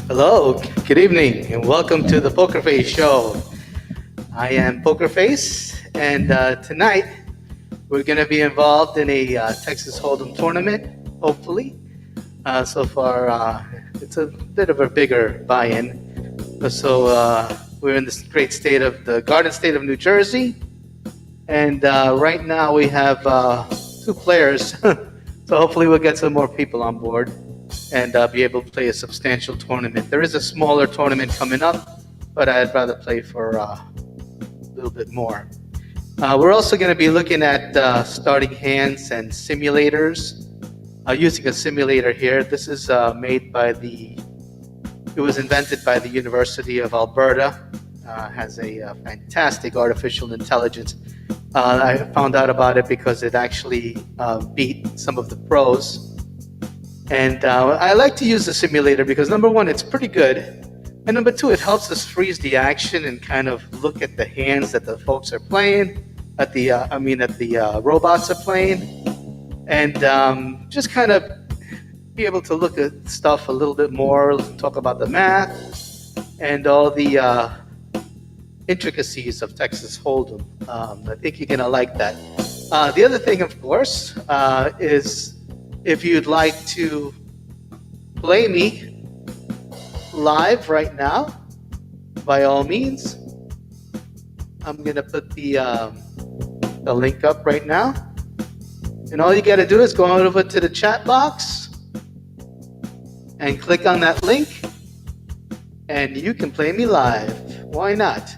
Hello, good evening, and welcome to the Poker Face Show. I am Poker Face, and tonight we're going to be involved in a Texas Hold'em tournament, hopefully. So far, it's a bit of a bigger buy-in. So we're in this great state of the Garden State of New Jersey, and right now we have two players. So hopefully we'll get some more people on board and be able to play a substantial tournament. There is a smaller tournament coming up, but I'd rather play for a little bit more. We're also going to be looking at starting hands and simulators. Using a simulator here. This is made by it was invented by the University of Alberta. Has a fantastic artificial intelligence. I found out about it because it actually beat some of the pros. And I like to use the simulator because number one, it's pretty good. And number two, it helps us freeze the action and kind of look at the hands that the folks are playing, at the robots are playing, and just kind of be able to look at stuff a little bit more, talk about the math and all the intricacies of Texas Hold'em. I think you're gonna like that. The other thing, of course, is if you'd like to play me live right now, by all means, I'm gonna put the link up right now. And all you gotta do is go over to the chat box and click on that link and you can play me live. Why not?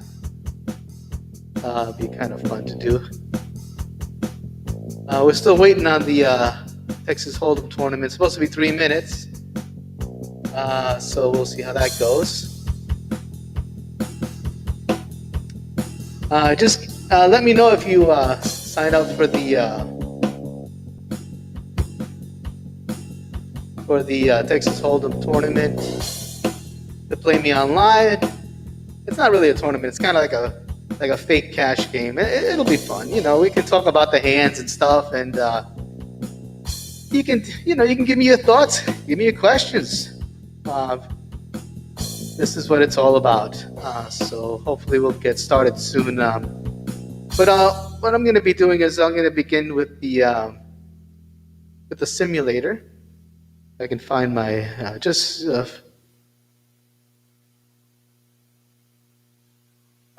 Be kind of fun to do. We're still waiting on the Texas Hold'em tournament. It's supposed to be 3 minutes, so we'll see how that goes. Just let me know if you sign up for the Texas Hold'em tournament to play me online. It's not really a tournament. It's kind of like a fake cash game. It'll be fun. You know, we can talk about the hands and stuff, and you can give me your thoughts, give me your questions. This is what it's all about. So hopefully we'll get started soon. But what I'm going to be doing is I'm going to begin with the simulator. I can find my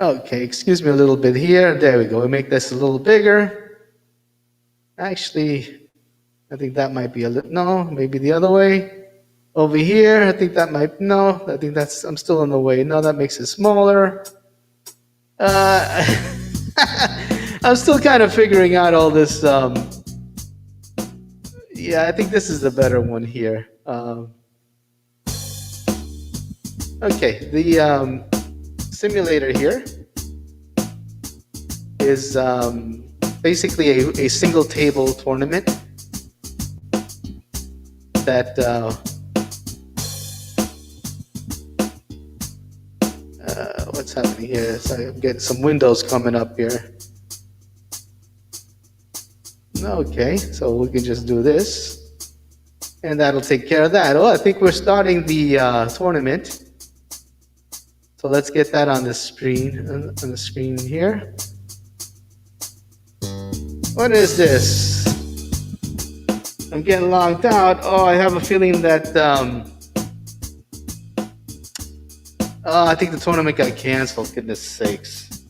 okay, excuse me a little bit here. There we go. We make this a little bigger. Actually, I think that might be no, maybe the other way. Over here, I think that might, no, I think I'm still in the way. No, that makes it smaller. I'm still kind of figuring out all this. Yeah, I think this is the better one here. Okay, the simulator here is basically a single table tournament that what's happening here? So I'm getting some windows coming up here. Okay, so we can just do this and that'll take care of that. Oh, I think we're starting the tournament. So let's get that on the screen here. What is this? I'm getting logged out. Oh, I have a feeling that I think the tournament got canceled. Goodness sakes!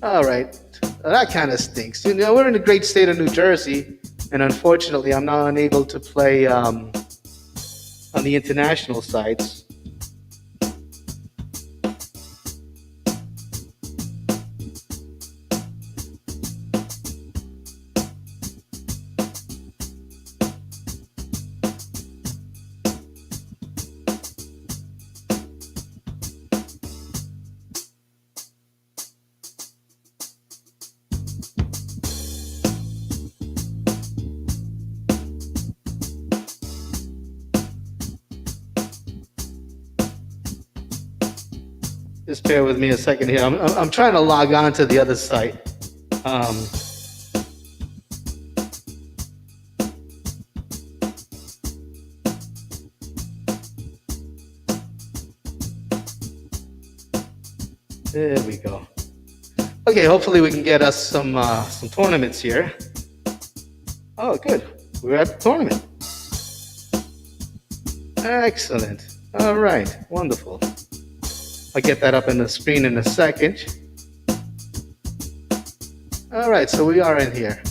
All right, that kind of stinks. You know, we're in the great state of New Jersey, and unfortunately, I'm not unable to play on the international sites. Just bear with me a second here. I'm trying to log on to the other site. There we go. Okay, hopefully we can get us some tournaments here. Oh, good. We're at the tournament. Excellent. All right, wonderful. I'll get that up on the screen in a second. All right, so we are in here.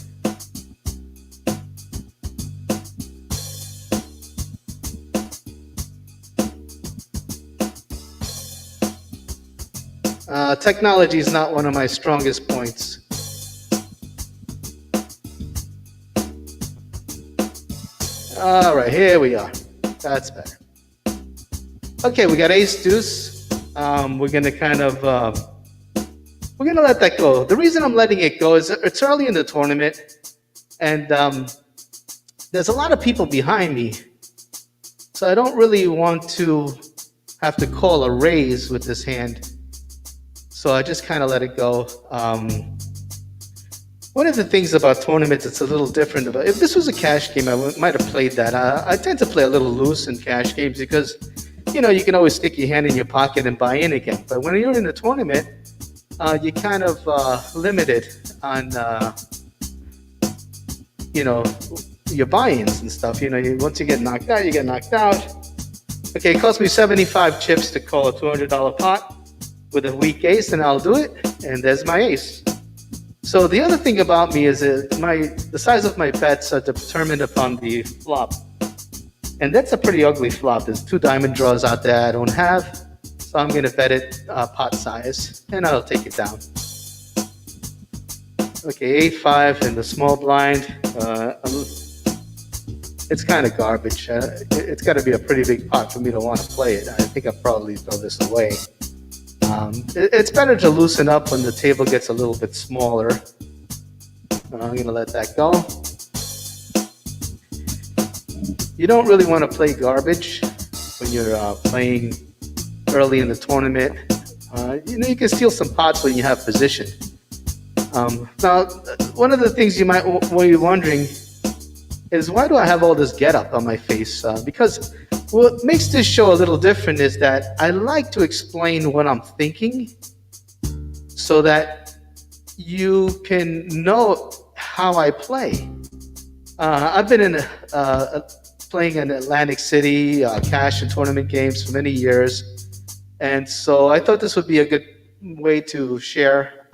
Technology is not one of my strongest points. All right, here we are. That's better. Okay, we got ace deuce. We're gonna kind of we're gonna let that go. The reason I'm letting it go is it's early in the tournament, and there's a lot of people behind me, so I don't really want to have to call a raise with this hand. So I just kind of let it go. One of the things about tournaments that's a little different about, if this was a cash game, I might have played that. I tend to play a little loose in cash games because, you can always stick your hand in your pocket and buy in again. But when you're in a tournament, you're kind of limited on, your buy-ins and stuff. Once you get knocked out, you get knocked out. Okay, it cost me 75 chips to call a $200 pot with a weak ace, and I'll do it. And there's my ace. So the other thing about me is that the size of my bets are determined upon the flop. And that's a pretty ugly flop. There's 2 diamond draws out there I don't have. So I'm going to bet it pot size, and I'll take it down. Okay, 8-5 in the small blind. It's kind of garbage. It's got to be a pretty big pot for me to want to play it. I think I'll probably throw this away. It's better to loosen up when the table gets a little bit smaller. I'm going to let that go. You don't really want to play garbage when you're playing early in the tournament. You can steal some pots when you have position. Now, one of the things you might be wondering is, why do I have all this get up on my face? Because what makes this show a little different is that I like to explain what I'm thinking so that you can know how I play. I've been playing in Atlantic City, cash and tournament games for many years. And so I thought this would be a good way to share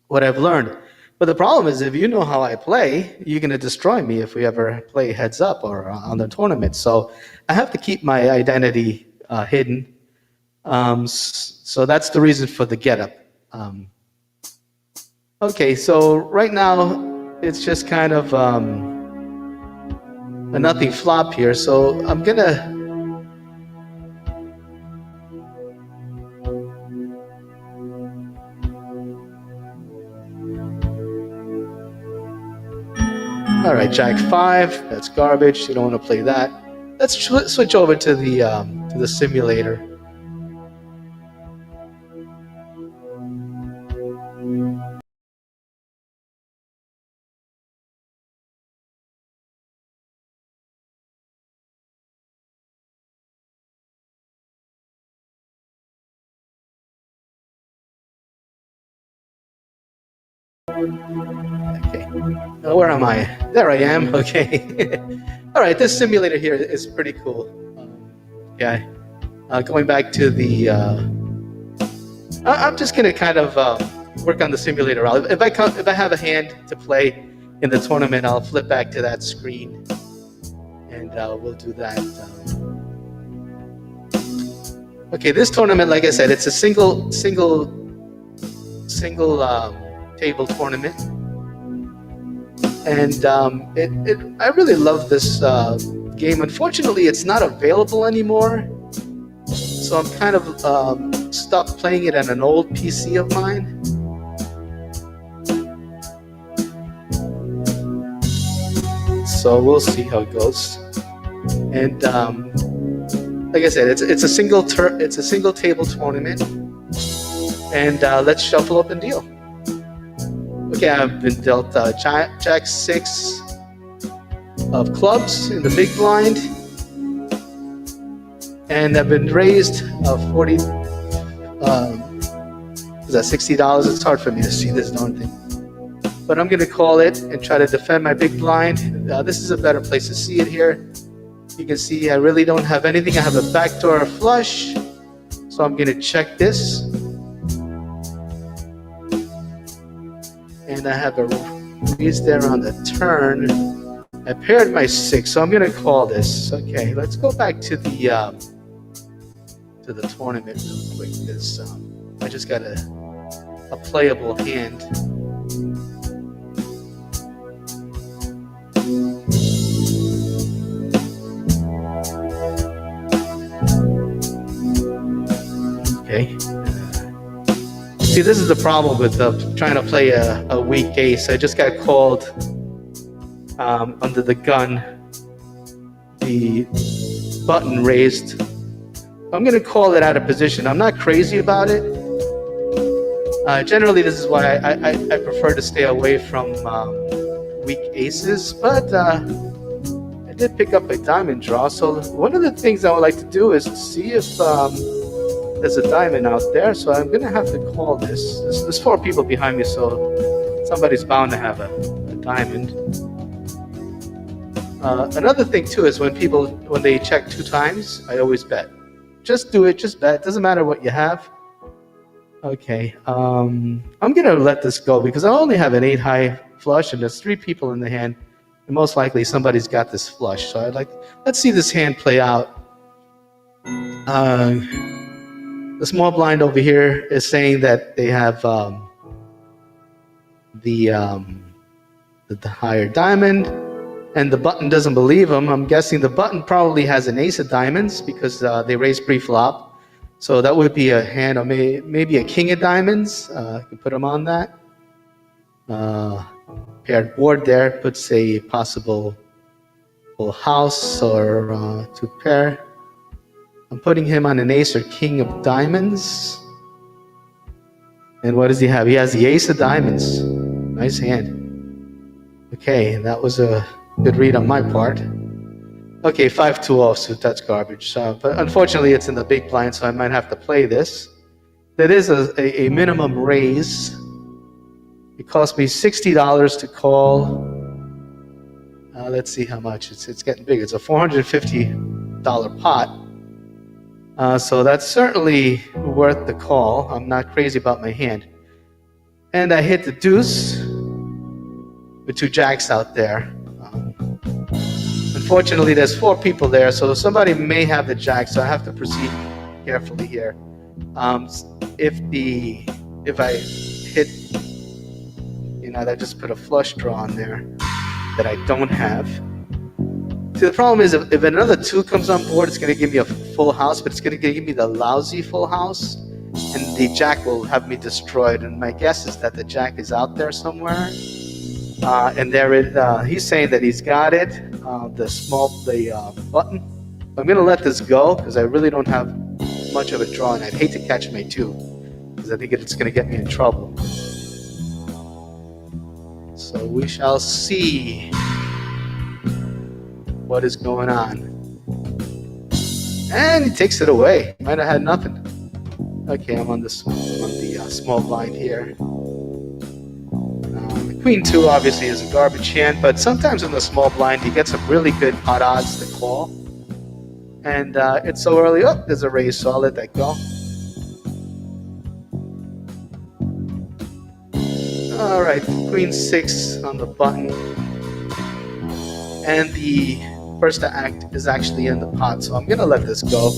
what I've learned. But the problem is, if you know how I play, you're going to destroy me if we ever play heads up or on the tournament. So I have to keep my identity hidden. So that's the reason for the getup. Okay, so right now it's just kind of a nothing flop here. So I'm going to... All right, Jack 5. That's garbage. You don't want to play that. Let's switch over to the simulator. Okay, where am I? There I am. Okay. All right, this simulator here is pretty cool. Yeah, going back to the, I'm just gonna kind of work on the simulator. If I have a hand to play in the tournament, I'll flip back to that screen, and we'll do that. Okay, this tournament, like I said, it's a single table tournament, and I really love this game. Unfortunately, it's not available anymore, so I'm kind of stopped playing it on an old PC of mine. So we'll see how it goes. And like I said, it's a single table tournament, and let's shuffle up and deal. Okay, I've been dealt Jack 6 of clubs in the big blind, and I've been raised 40 Is that $60? It's hard for me to see this darn thing. But I'm going to call it and try to defend my big blind. This is a better place to see it here. You can see I really don't have anything. I have a backdoor flush. So I'm going to check this. And I have a raise there on the turn. I paired my 6, so I'm going to call this. Okay, let's go back to the tournament real quick, because I just got a playable hand. Okay. See, this is the problem with trying to play a weak ace. I just got called under the gun, the button raised. I'm going to call it out of position. I'm not crazy about it. Generally, this is why I prefer to stay away from weak aces, but I did pick up a diamond draw. So one of the things I would like to do is see if there's a diamond out there. So I'm going to have to call this. There's 4 people behind me, so somebody's bound to have a diamond. Another thing too is when they check 2 times, I always bet. Just do it, just bet. Doesn't matter what you have. Okay, I'm gonna let this go because I only have an 8 high flush and there's 3 people in the hand. And most likely somebody's got this flush. So let's see this hand play out. The small blind over here is saying that they have the higher diamond. And the button doesn't believe him. I'm guessing the button probably has an ace of diamonds because they raised pre-flop. So that would be a hand, or maybe a king of diamonds. I can put him on that. Paired board there puts a possible full house or 2 pair. I'm putting him on an ace or king of diamonds. And what does he have? He has the ace of diamonds. Nice hand. Okay, that was a good read on my part. Okay, 5-2 offsuit, that's garbage. But unfortunately, it's in the big blind, so I might have to play this. That is a minimum raise. It cost me $60 to call. Let's see how much. It's getting big. It's a $450 pot. So that's certainly worth the call. I'm not crazy about my hand. And I hit the deuce with 2 jacks out there. Unfortunately, there's 4 people there, so somebody may have the jack, so I have to proceed carefully here. If I hit, I just put a flush draw on there that I don't have. See, the problem is if another 2 comes on board, it's going to give me a full house, but it's going to give me the lousy full house, and the jack will have me destroyed. And my guess is that the jack is out there somewhere. And he's saying that he's got it, the button. I'm going to let this go because I really don't have much of a draw, and I'd hate to catch my 2 because I think it's going to get me in trouble. So we shall see what is going on. And he takes it away. Might have had nothing. Okay, I'm on the small blind here. Queen 2 obviously is a garbage hand, but sometimes in the small blind you get some really good pot odds to call. And it's so early. Oh, there's a raise, so I'll let that go. All right, Queen 6 on the button. And the first to act is actually in the pot, so I'm going to let this go.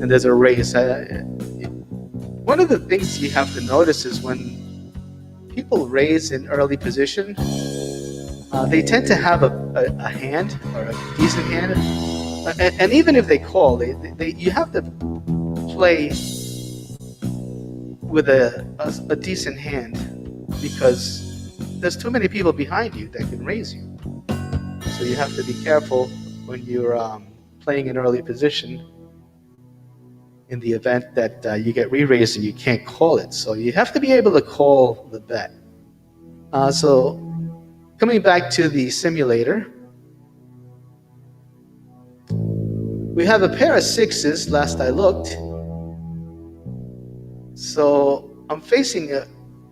And there's a raise. One of the things you have to notice is when people raise in early position, they tend to have a hand or a decent hand, and even if they call, you have to play with a decent hand because there's too many people behind you that can raise you. So you have to be careful when you're playing in early position in the event that you get re-raised and you can't call it. So you have to be able to call the bet. So coming back to the simulator, we have a pair of 6s last I looked. So I'm facing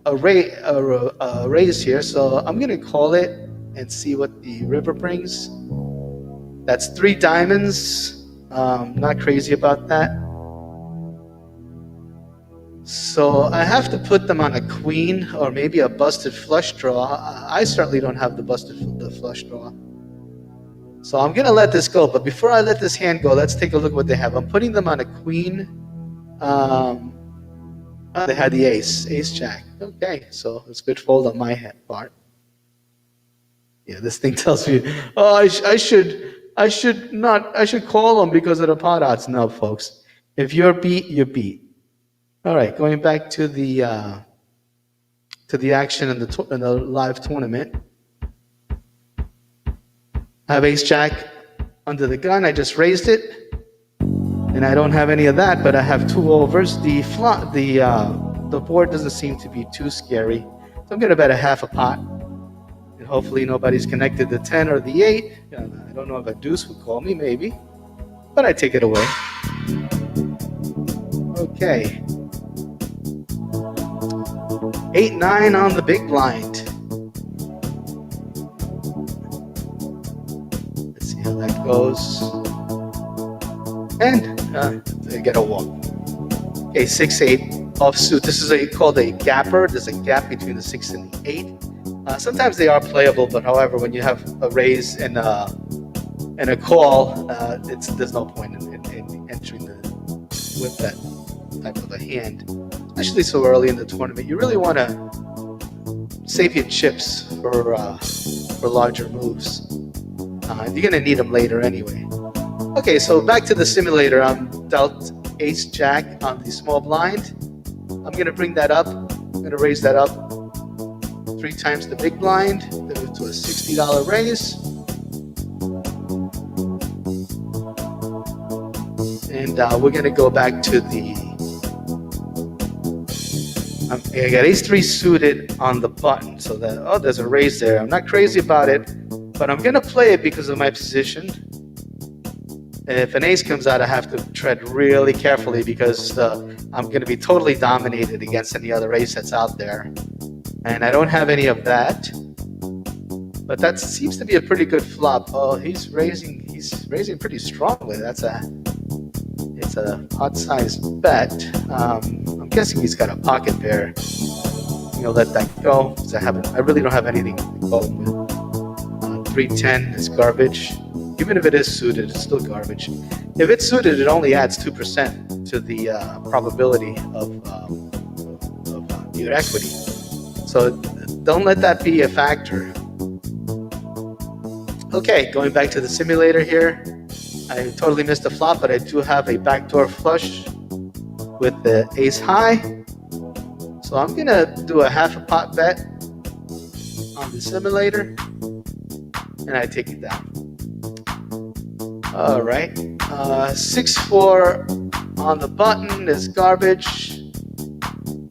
a raise here, so I'm gonna call it and see what the river brings. That's 3 diamonds. Not crazy about that. So I have to put them on a queen or maybe a busted flush draw. I certainly don't have the flush draw. So I'm gonna let this go. But before I let this hand go, let's take a look at what they have. I'm putting them on a queen. They had the ace jack. Okay, so it's good fold on my part. Yeah, this thing tells me, oh, I should call them because of the pot odds. No, folks. If you're beat, you're beat. All right, going back to the action in the live tournament. I have ace jack under the gun. I just raised it, and I don't have any of that, but I have 2 overs. The board doesn't seem to be too scary, so I'm gonna bet a half a pot, and hopefully nobody's connected the 10 or the 8. I don't know if a deuce would call me, maybe, but I take it away. Okay. 8-9 on the big blind. Let's see how that goes. And I get a walk. Okay, 6-8 offsuit. This is called a gapper. There's a gap between the 6 and the 8. Sometimes they are playable, but however, when you have a raise and a call, there's no point in entering with that type of a hand, especially so early in the tournament. You really want to save your chips for larger moves. You're gonna need them later anyway. Okay, so back to the simulator. I'm dealt ace jack on the small blind. I'm gonna bring that up. I'm gonna raise that up 3 times the big blind to a $60 raise. And we're gonna go back to I got ace-3 suited on the button, so that, there's a raise there. I'm not crazy about it, but I'm gonna play it because of my position. If an ace comes out, I have to tread really carefully because I'm gonna be totally dominated against any other ace that's out there. And I don't have any of that, but that seems to be a pretty good flop. Oh, he's raising pretty strongly. It's a pot-sized bet. I'm guessing he's got a pocket pair. Let that go because I really don't have anything to go with. 3-10 is garbage. Even if it is suited, it's still garbage. If it's suited, it only adds 2% to the probability of your equity. So don't let that be a factor. Okay, going back to the simulator here. I totally missed the flop, but I do have a backdoor flush with the ace high. So I'm gonna do a half a pot bet on the simulator, and I take it down. All right, 6-4 on the button is garbage.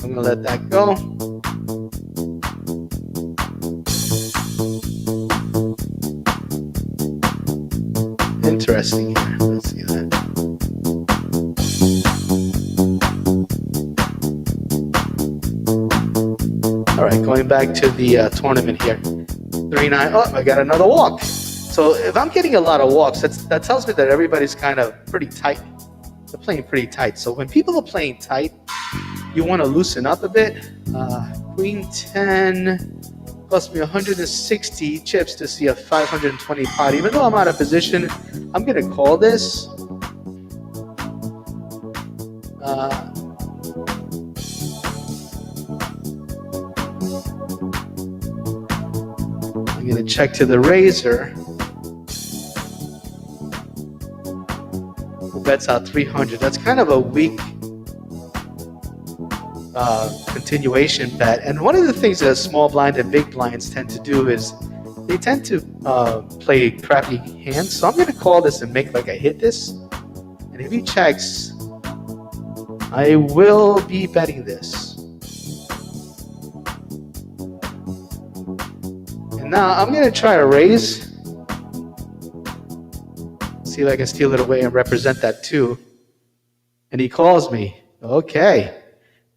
I'm gonna let that go. Interesting here. Let's see that. All right, going back to the tournament here. 3-9. Oh, I got another walk. So if I'm getting a lot of walks, that tells me that everybody's kind of pretty tight. They're playing pretty tight. So when people are playing tight, you want to loosen up a bit. Queen 10 cost me 160 chips to see a 520 pot. Even though I'm out of position, I'm going to call this. I'm going to check to the razor. Bets out 300. That's kind of a weak continuation bet. And one of the things that small blind and big blinds tend to do is they tend to play crappy hands. So I'm going to call this and make like I hit this. And if he checks, I will be betting this. And now I'm going to try to raise. See if I can steal it away and represent that too. And he calls me. Okay.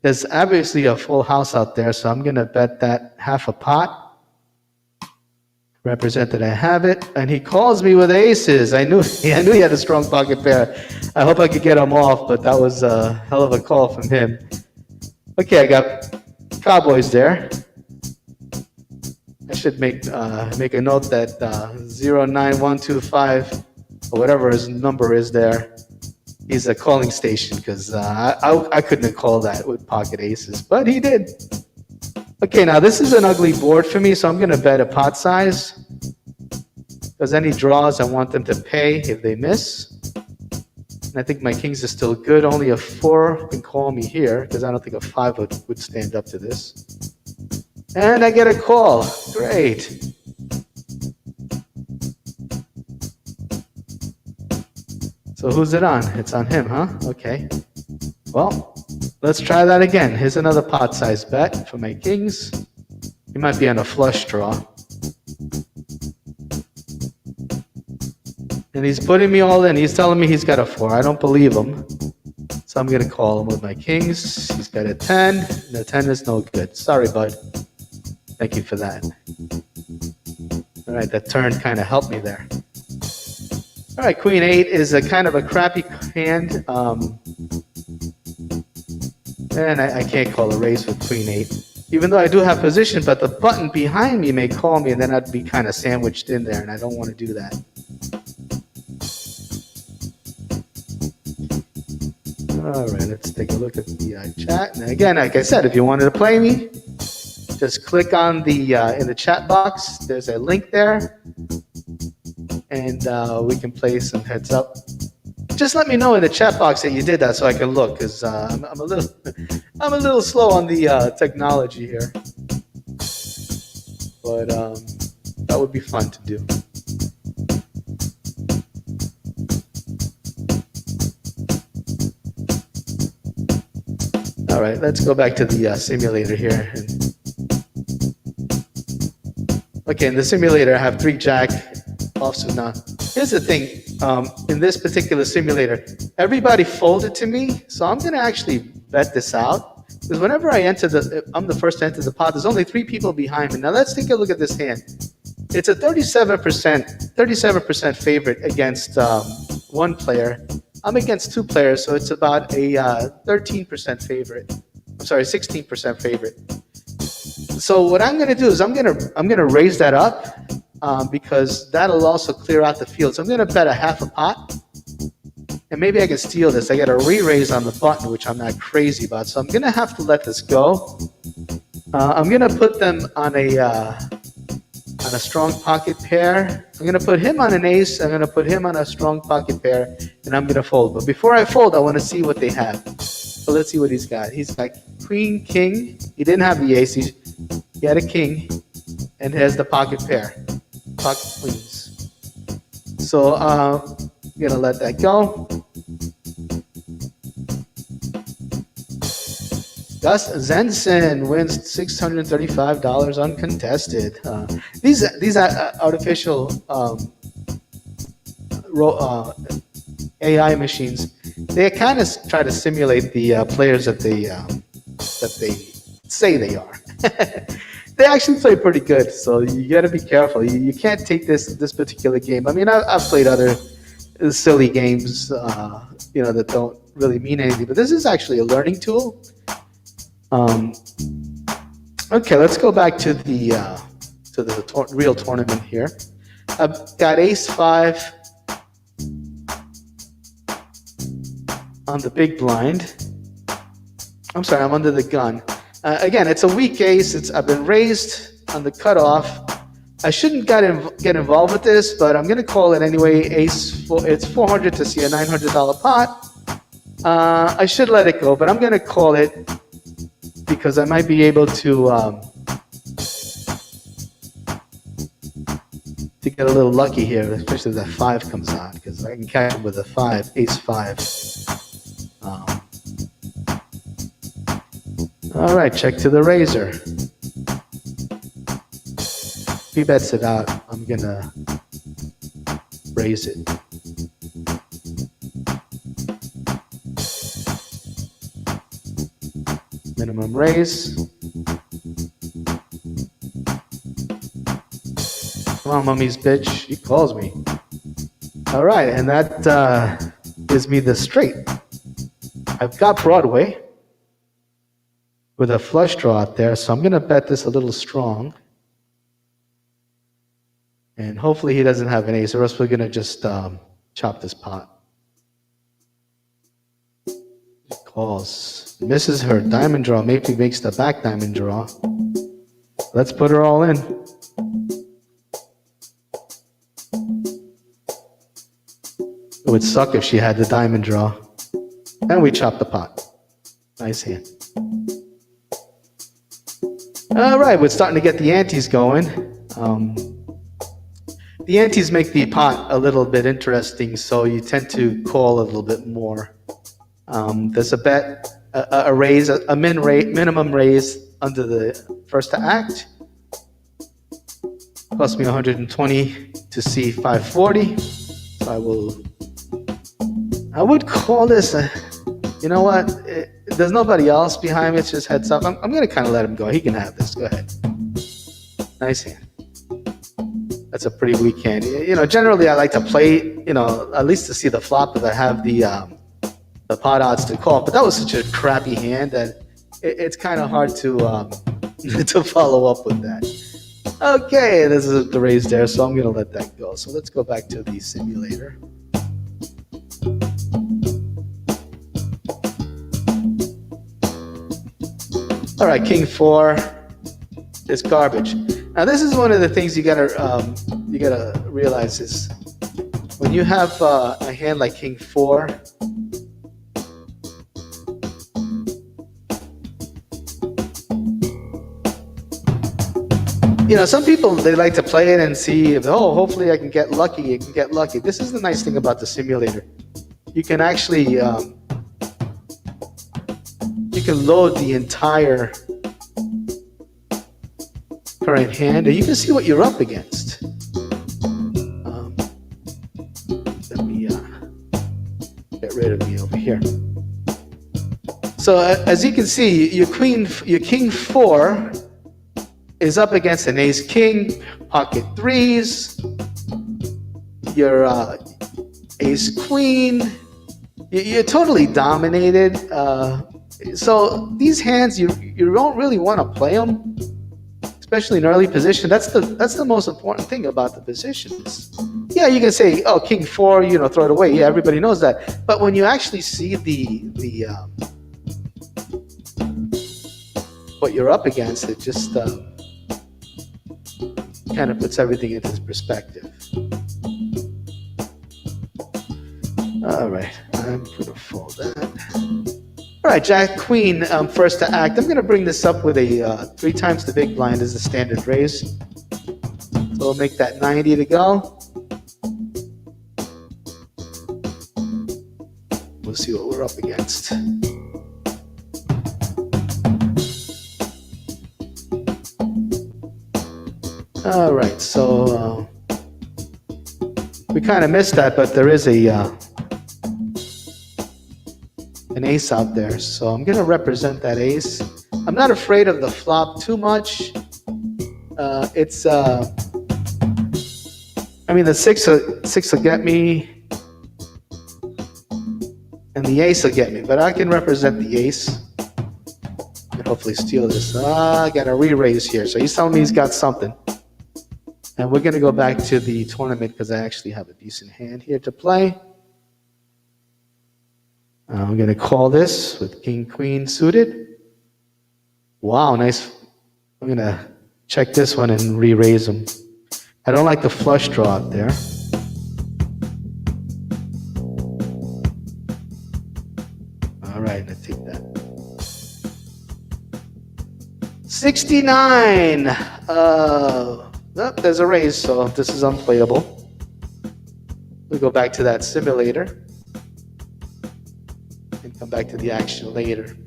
There's obviously a full house out there, so I'm going to bet that half a pot. Represent that I have it, and he calls me with aces. I knew he had a strong pocket pair. I hope I could get him off, but that was a hell of a call from him. Okay, I got Cowboys there. I should make a note that 09125 or whatever his number is there, he's a calling station, because I couldn't have called that with pocket aces, but he did. Okay, now this is an ugly board for me, so I'm going to bet a pot size. Because any draws, I want them to pay if they miss. And I think my kings are still good. Only a 4 can call me here, because I don't think a 5 would stand up to this. And I get a call. Great. So who's it on? It's on him, huh? Okay. Well, let's try that again. Here's another pot size bet for my kings. He might be on a flush draw. And he's putting me all in. He's telling me he's got a 4. I don't believe him. So I'm going to call him with my kings. He's got a 10. The 10 is no good. Sorry, bud. Thank you for that. All right, that turn kind of helped me there. All right, Queen 8 is a kind of a crappy hand. And I can't call a raise with Queen 8. Even though I do have position, but the button behind me may call me, and then I'd be kind of sandwiched in there, and I don't want to do that. All right, let's take a look at the chat. And again, like I said, if you wanted to play me, just click on the in the chat box. There's a link there, and we can play some heads up. Just let me know in the chat box that you did that, so I can look, because I'm a little slow on the technology here. But that would be fun to do. All right, let's go back to the simulator here. Okay, in the simulator, I have 3 jack offsuit. Now, here's the thing. In this particular simulator, everybody folded to me, so I'm going to actually bet this out. Because whenever I enter I'm the first to enter the pot, there's only 3 people behind me. Now, let's take a look at this hand. It's a 37% favorite against 1 player. I'm against 2 players, so it's about a 13% favorite. I'm sorry, 16% favorite. So what I'm going to do is I'm going to raise that up because that'll also clear out the field. So I'm going to bet a half a pot, and maybe I can steal this. I got a re-raise on the button, which I'm not crazy about. So I'm going to have to let this go. I'm going to put them on a strong pocket pair. I'm going to put him on an ace. I'm going to put him on a strong pocket pair, and I'm going to fold. But before I fold, I want to see what they have. So let's see what he's got. He's got queen, king. He didn't have the ace. He had a king, and here's the pocket pair, pocket queens. So I'm going to let that go. Gus Zenson wins $635 uncontested. These artificial AI machines, they kind of try to simulate the players that they say they are. They actually play pretty good, so you got to be careful. You can't take this particular game. I mean, I've played other silly games, that don't really mean anything, but this is actually a learning tool. Okay, let's go back to the real tournament here. I've got ace-5 on the big blind. I'm sorry, I'm under the gun. Again, it's a weak ace. I've been raised on the cutoff. I shouldn't get involved with this, but I'm going to call it anyway. It's 400 to see a $900 pot. I should let it go, but I'm going to call it because I might be able to get a little lucky here, especially if that 5 comes on, because I can catch him with a 5, ace-5. All right, check to the razor. If he bets it out, I'm gonna raise it. minimum raise. Come on, mummy's bitch. He calls me. All right, and that gives me the straight. I've got Broadway with a flush draw out there, so I'm going to bet this a little strong. And hopefully he doesn't have an ace, or else we're going to just chop this pot. Calls. Misses her diamond draw. Maybe makes the back diamond draw. Let's put her all in. It would suck if she had the diamond draw. And we chop the pot. Nice hand. All right, we're starting to get the antes going. The antes make the pot a little bit interesting, so you tend to call a little bit more. There's a bet, a raise, a minimum raise under the first to act. Cost me 120 to see 540. So I would call this you know what? There's nobody else behind me. It's just heads up. I'm going to kind of let him go. He can have this. Go ahead. Nice hand. That's a pretty weak hand. You know, generally I like to play, you know, at least to see the flop if I have the pot odds to call. But that was such a crappy hand that it's kind of hard to to follow up with that. Okay, this is the raise there, so I'm going to let that go. So let's go back to the simulator. All right, King 4 is garbage. Now this is one of the things you gotta realize is when you have a hand like King 4, you know, some people, they like to play it and see if, oh, hopefully I can get lucky. You can get lucky. This is the nice thing about the simulator. You can actually you can load the entire current hand, and you can see what you're up against. Let me get rid of me over here. So as you can see, your King 4 is up against an Ace King, pocket threes, your Ace Queen. You're totally dominated. So these hands, you don't really want to play them, especially in early position. That's the most important thing about the positions. Yeah, you can say, oh, King 4, you know, throw it away. Yeah, everybody knows that. But when you actually see the what you're up against, it just kind of puts everything into perspective. All right, I'm gonna fold that. All right, Jack Queen, first to act. I'm going to bring this up with a 3 times the big blind as the standard raise. So we'll make that 90 to go. We'll see what we're up against. All right, so we kind of missed that, but there is an ace out there, so I'm going to represent that ace. I'm not afraid of the flop too much. It's I mean, the six will get me, and the ace will get me, but I can represent the ace and hopefully steal this. I got a re-raise here, so he's telling me he's got something. And we're going to go back to the tournament because I actually have a decent hand here to play. I'm going to call this with King Queen suited. Wow, nice. I'm going to check this one and re-raise them. I don't like the flush draw out there. All right, I take that. 69. Oh, there's a raise, so this is unplayable. We'll go back to that simulator and come back to the action later.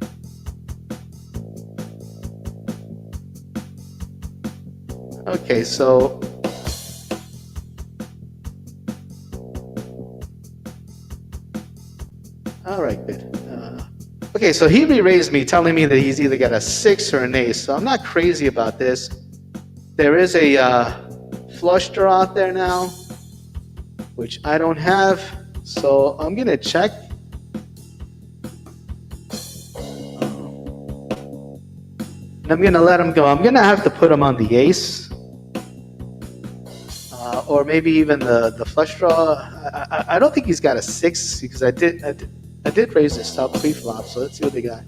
Okay, so all right, good. Okay, so he re-raised me, telling me that he's either got a 6 or an ace. So I'm not crazy about this. There is a flush draw out there now, which I don't have. So I'm gonna check. And I'm gonna let him go. I'm gonna have to put him on the ace, or maybe even the flush draw. I don't think he's got a 6 because I did raise his top pre-flop. So let's see what they got.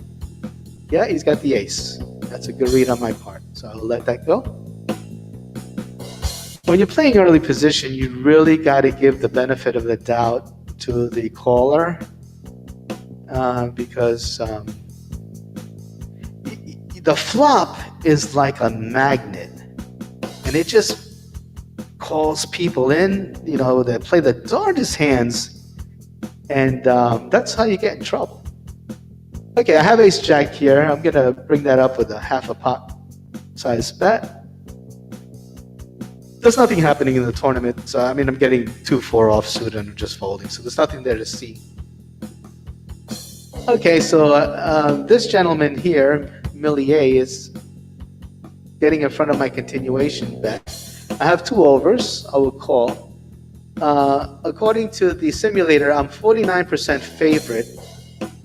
Yeah, he's got the ace. That's a good read on my part. So I'll let that go. When you're playing early position, you really got to give the benefit of the doubt to the caller, because the flop is like a magnet, and it just calls people in, that play the darndest hands, and that's how you get in trouble. Okay, I have ace jack here. I'm gonna bring that up with a half a pot size bet. There's nothing happening in the tournament, so I'm getting 2-4 offsuit and I'm just folding, so there's nothing there to see. Okay, so this gentleman here, Millier, is getting in front of my continuation bet. I have 2 overs. I will call. According to the simulator, I'm 49% favorite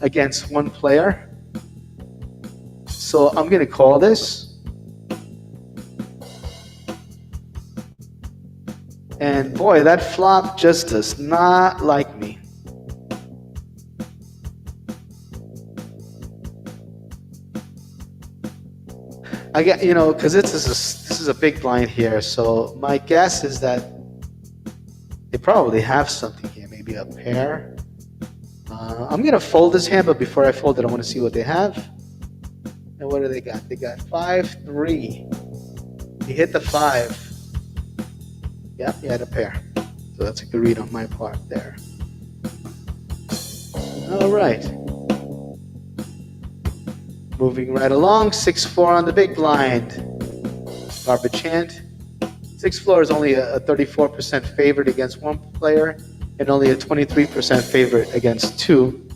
against one player, so I'm going to call this. And boy, that flop just does not like me. I get, because this is a big blind here, so my guess is that they probably have something here, maybe a pair. I'm gonna fold this hand, but before I fold it, I want to see what they have. And what do they got? They got 5-3. He hit the 5. Yeah, he had a pair. So that's a good read on my part there. All right. Moving right along, 6-4 on the big blind. Garbage hand. 6-4 is only a 34% favorite against one player and only a 23% favorite against 2.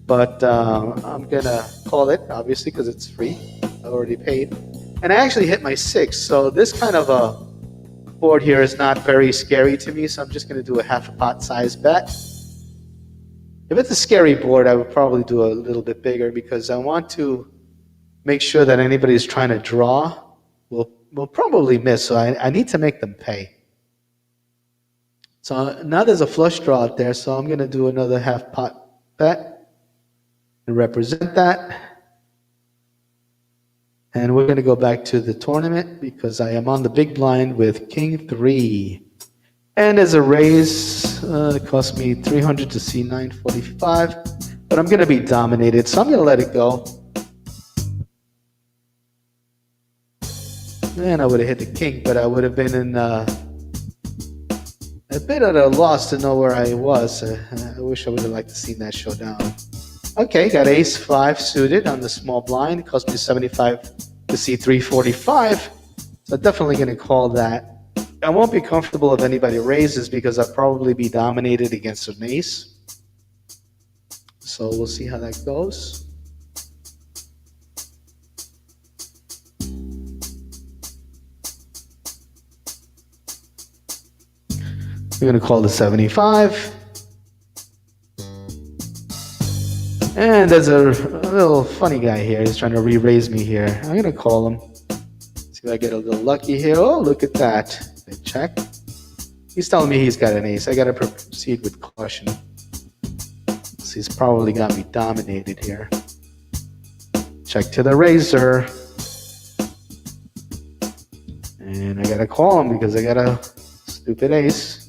But I'm going to call it, obviously, because it's free. I already paid. And I actually hit my 6, so this kind of a board here is not very scary to me, so I'm just going to do a half a pot size bet. If it's a scary board, I would probably do a little bit bigger because I want to make sure that anybody who's trying to draw will probably miss, so I need to make them pay. So now there's a flush draw out there, so I'm going to do another half pot bet and represent that. And we're going to go back to the tournament because I am on the big blind with King 3. And as a raise, it cost me 300 to see 945. But I'm going to be dominated, so I'm going to let it go. Man, I would have hit the king, but I would have been in a bit at a loss to know where I was. I wish I would have liked to see that showdown. Okay, got ace 5 suited on the small blind. It cost me 75 to see 345. So I'm definitely going to call that. I won't be comfortable if anybody raises because I'll probably be dominated against an ace. So we'll see how that goes. We're going to call the 75. And there's a little funny guy here. He's trying to re-raise me here. I'm going to call him. See if I get a little lucky here. Oh, look at that. I check. He's telling me he's got an ace. I got to proceed with caution. So he's probably got me dominated here. Check to the razor. And I got to call him because I got a stupid ace.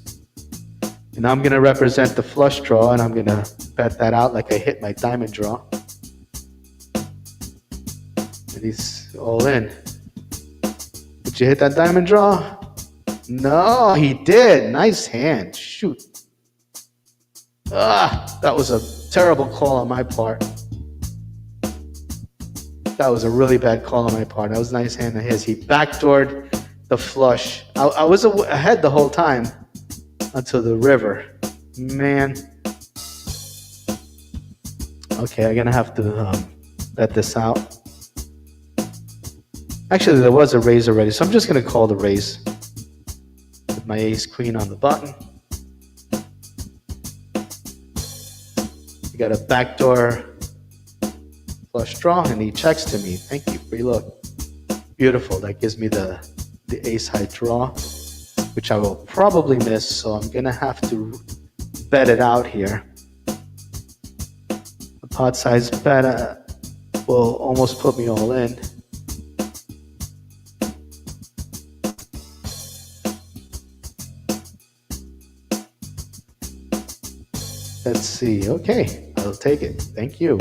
And I'm going to represent the flush draw, and I'm going to bet that out like I hit my diamond draw. And he's all in. Did you hit that diamond draw? No, he did. Nice hand. Shoot. That was a terrible call on my part. That was a really bad call on my part. That was a nice hand of his. He backdoored the flush. I was ahead the whole time. Until the river. Man. Okay, I'm gonna have to let this out. Actually, there was a raise already, so I'm just gonna call the raise with my ace queen on the button. We got a backdoor flush draw, and he checks to me. Thank you, free look. Beautiful. That gives me the ace high draw, which I will probably miss, so I'm gonna have to bet it out here. A pot size bet will almost put me all in. Let's see. Okay, I'll take it. Thank you.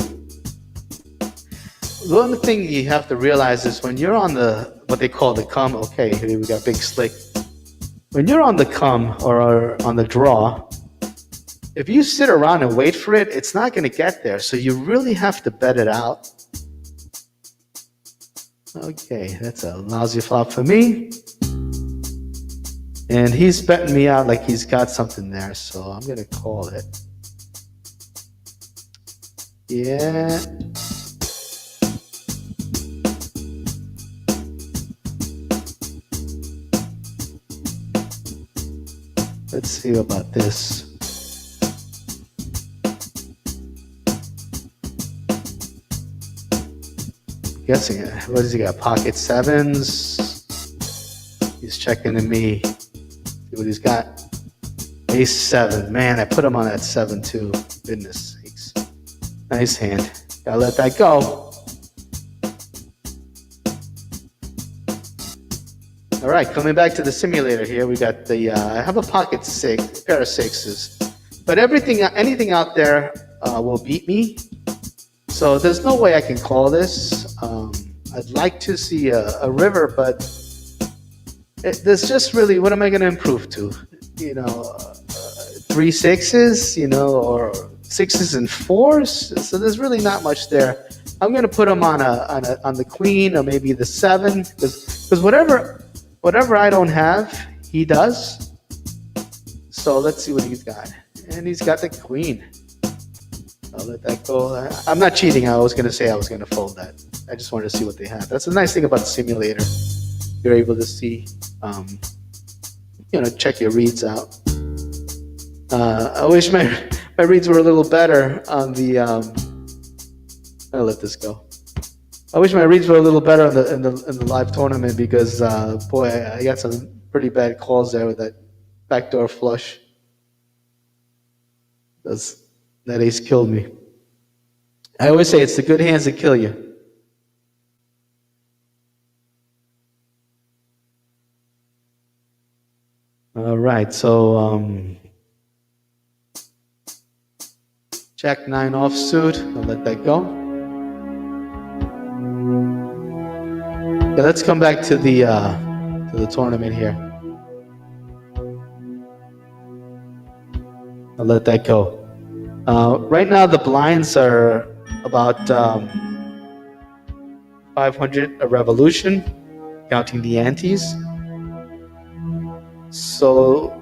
The one thing you have to realize is when you're on the what they call the come. Okay, here we got big slick. When you're on the come or on the draw, if you sit around and wait for it, it's not going to get there. So you really have to bet it out. Okay, that's a lousy flop for me. And he's betting me out like he's got something there, so I'm going to call it. Yeah. Let's see about this. Guessing it. What does he got? Pocket sevens. He's checking to me. See what he's got. Ace seven. Man, I put him on that 7-2. Goodness sakes. Nice hand. Gotta let that go. All right, coming back to the simulator here, we got the, I have a pocket six, pair of sixes, but anything out there will beat me. So there's no way I can call this. I'd like to see a river, but there's just really, what am I going to improve to? You know, 3 sixes, you know, or 6s and 4s. So there's really not much there. I'm going to put him on the queen or maybe the 7, because whatever I don't have, he does. So let's see what he's got. And he's got the queen. I'll let that go. I'm not cheating. I was going to say I was going to fold that. I just wanted to see what they had. That's the nice thing about the simulator. You're able to see, you know, check your reads out. I wish my reads were a little better on the, I'll let this go. I wish my reads were a little better in the live tournament because, boy, I got some pretty bad calls there with that backdoor flush. That ace killed me. I always say it's the good hands that kill you. All right, so Jack 9 offsuit. I'll let that go. Okay, let's come back to the tournament here. I'll let that go. Right now the blinds are about 500 a revolution, counting the antes. So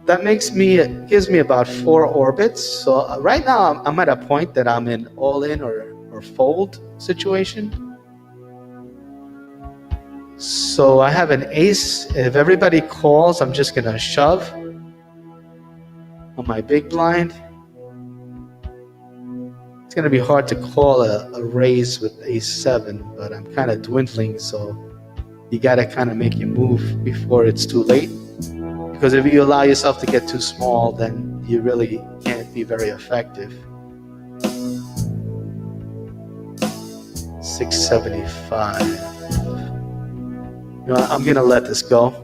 that gives me about 4 orbits. So right now I'm at a point that I'm in all in or fold situation. So I have an ace. If everybody calls, I'm just gonna shove on my big blind. It's gonna be hard to call a raise with ace 7, but I'm kind of dwindling, so you gotta kind of make your move before it's too late. Because if you allow yourself to get too small, then you really can't be very effective. 675. You know, I'm gonna let this go.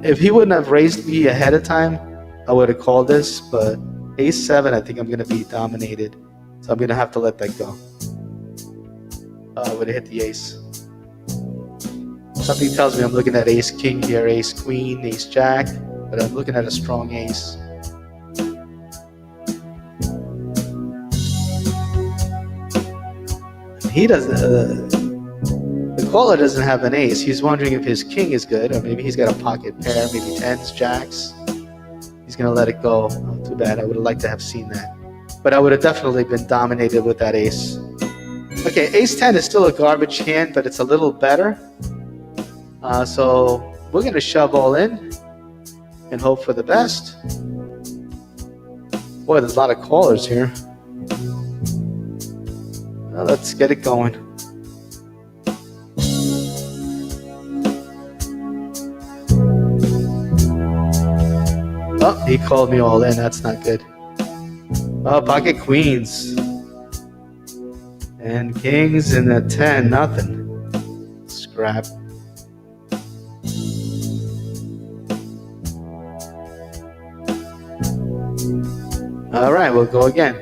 If he wouldn't have raised me ahead of time, I would have called this, but ace 7, I think I'm gonna be dominated, so I'm gonna have to let that go. I would have hit the ace. Something tells me I'm looking at ace king here, ace queen, ace jack, but I'm looking at a strong ace. He doesn't. The caller doesn't have an ace. He's wondering if his king is good, or maybe he's got a pocket pair, maybe 10s, jacks. He's gonna let it go. Oh, too bad. I would have liked to have seen that. but I would have definitely been dominated with that ace. Okay, ace 10 is still a garbage hand, but it's a little better. So we're going to shove all in and hope for the best. Boy, there's a lot of callers here. Well, let's get it going. Oh, he called me all in. That's not good. Oh, pocket queens. And kings in the 10. Nothing. Scrap. All right, we'll go again.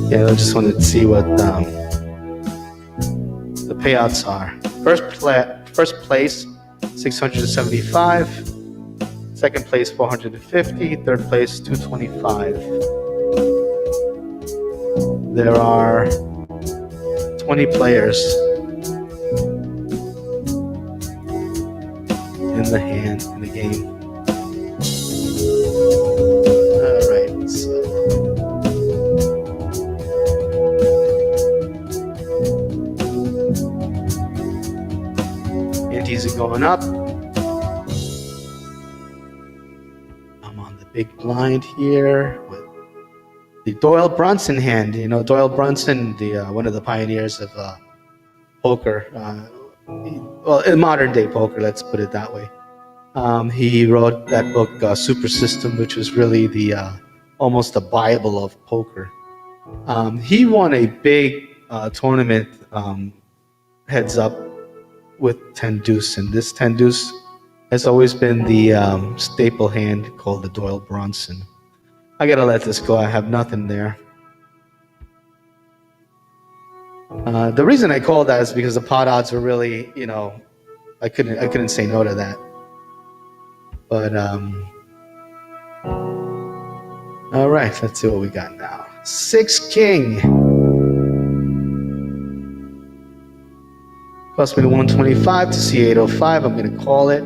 Yeah, I just wanted to see what the payouts are. First place, 675. Second place, 450. Third place, 225. There are 20 players in the game. All right, so antes are going up. I'm on the big blind here with the Doyle Brunson hand. You know, Doyle Brunson, the one of the pioneers of poker. Well, in modern day poker, let's put it that way. He wrote that book, Super System, which was really the almost the Bible of poker. He won a big tournament heads up with 10 deuce, and this 10 deuce has always been the staple hand called the Doyle Brunson. I gotta let this go. I have nothing there. The reason I called that is because the pot odds were really, you know, I couldn't say no to that. But all right, let's see what we got now. 6 king. Cost me 125 to see 805. I'm gonna call it.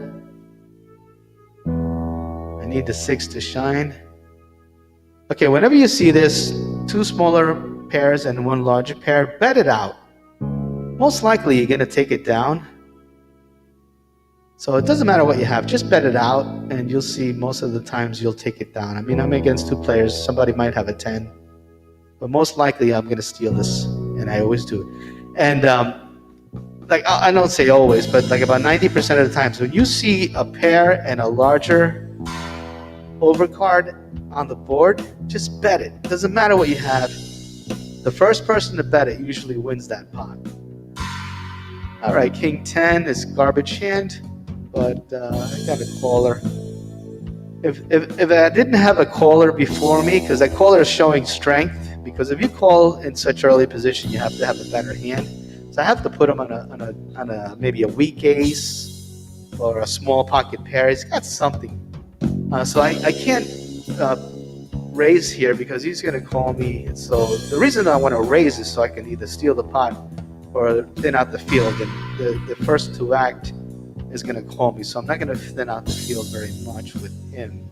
I need the 6 to shine. Okay, whenever you see this, 2 smaller pairs and 1 larger pair, bet it out. Most likely you're gonna take it down. So it doesn't matter what you have, just bet it out and you'll see most of the times you'll take it down. I mean, I'm against 2 players, somebody might have a 10, but most likely I'm gonna steal this, and I always do. And like, I don't say always, but like about 90% of the times, when you see a pair and a larger overcard on the board, just bet it. It doesn't matter what you have. The first person to bet it usually wins that pot. All right, king 10 is garbage hand, but I got a caller. If I didn't have a caller before me, because that caller is showing strength, because if you call in such early position, you have to have a better hand. So I have to put him on a maybe a weak ace or a small pocket pair. He's got something. So I can't raise here because he's going to call me. And so the reason I want to raise is so I can either steal the pot or thin out the field. And the first to act is going to call me. So I'm not going to thin out the field very much with him.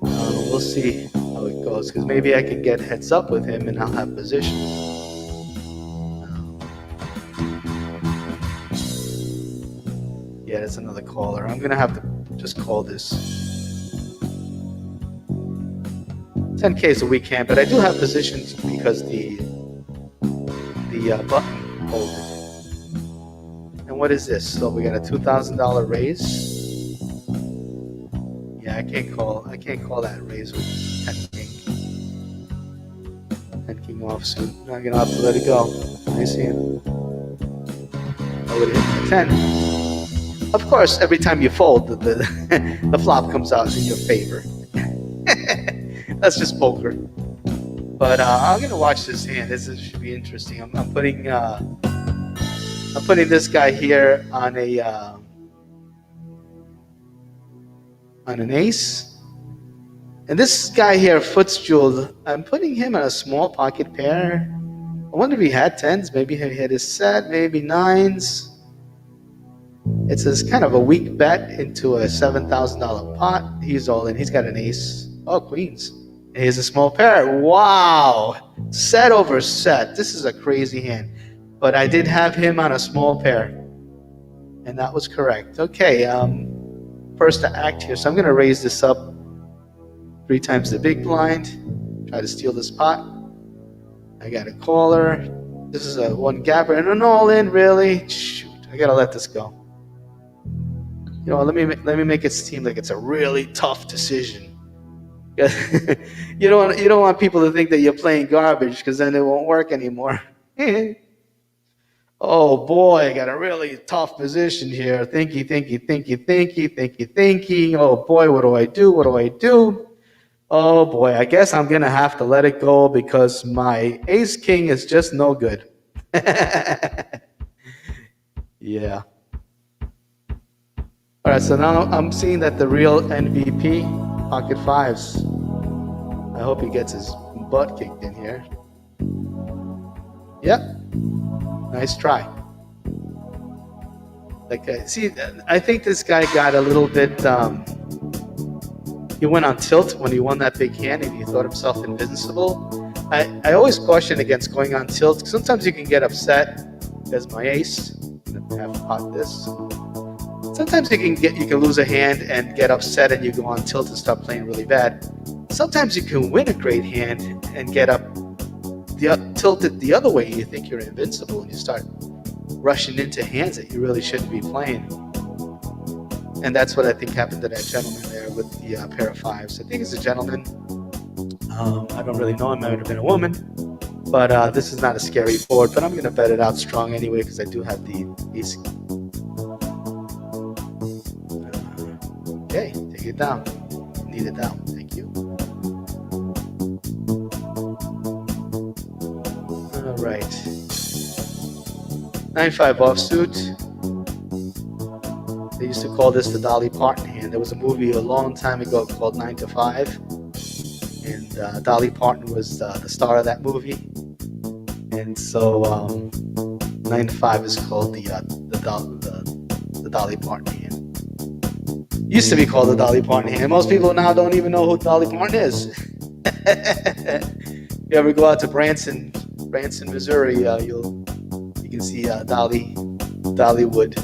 We'll see how it goes, because maybe I can get heads up with him and I'll have position. Yeah, it's another caller. I'm going to have to just call this. 10K is a weak hand, but I do have positions because the button holds it. And what is this? So we got a $2,000 raise. Yeah, I can't call that raise with 10 king. 10 king offsuit. I'm gonna have to let it go. I see him. I would hit the 10. Of course, every time you fold, the flop comes out in your favor. That's just poker. But I'm gonna watch this hand. This should be interesting. I'm putting this guy here on an ace, and this guy here, Footsjewel, I'm putting him on a small pocket pair I wonder if he had tens. Maybe he had his set, maybe nines. It's this kind of a weak bet into a $7,000 pot. He's all in. He's got an ace. Oh, queens. And here's a small pair. Wow. Set over set. This is a crazy hand. But I did have him on a small pair. And that was correct. Okay, first to act here. So I'm going to raise this up 3 times the big blind. Try to steal this pot. I got a caller. This is a one gapper and an all-in, really? Shoot, I got to let this go. You know, let me make it seem like it's a really tough decision. you don't want people to think that you're playing garbage, because then it won't work anymore. Oh boy, I got a really tough position here. Thinky. Oh boy, what do I do? Oh boy, I guess I'm gonna have to let it go because my ace king is just no good. Yeah. All right, so now I'm seeing that the real MVP, pocket fives. I hope he gets his butt kicked in here. Yep. Nice try. See, I think this guy got a little bit, he went on tilt when he won that big hand and he thought himself invincible. I always caution against going on tilt. Sometimes you can get upset. There's my ace. I'm gonna have to pot this. Sometimes you can lose a hand and get upset and you go on tilt and start playing really bad. Sometimes you can win a great hand and get tilted the other way. You think you're invincible and you start rushing into hands that you really shouldn't be playing. And that's what I think happened to that gentleman there with the pair of fives. I think it's a gentleman. I don't really know him. It might have been a woman. But this is not a scary board. But I'm going to bet it out strong anyway because I do have the ace. Okay, take it down. Need it down. Thank you. All right. 9-5 offsuit. They used to call this the Dolly Parton hand. There was a movie a long time ago called 9 to 5, and Dolly Parton was the star of that movie. And so 9 to 5 is called the Dolly Parton hand. Used to be called the Dolly Parton hand. Most people now don't even know who Dolly Parton is. If you ever go out to Branson, Missouri, you can see Dollywood.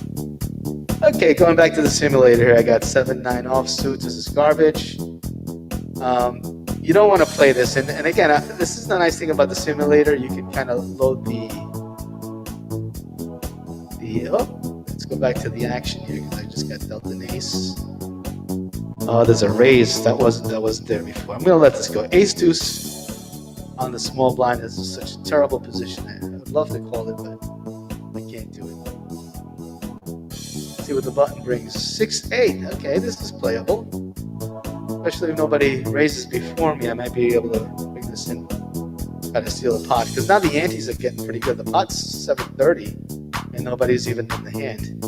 Okay, going back to the simulator here, I got 7-9 offsuit. This is garbage. You don't want to play this, and again, this is the nice thing about the simulator. You can kind of load let's go back to the action here because I just got dealt an ace. Oh, there's a raise that wasn't there before. I'm gonna let this go. Ace deuce on the small blind is such a terrible position. I would love to call it, but I can't do it. See what the button brings. 6-8. Okay, this is playable. Especially if nobody raises before me, I might be able to bring this in. Try to steal a pot because now the antes are getting pretty good. The pot's 730, and nobody's even in the hand.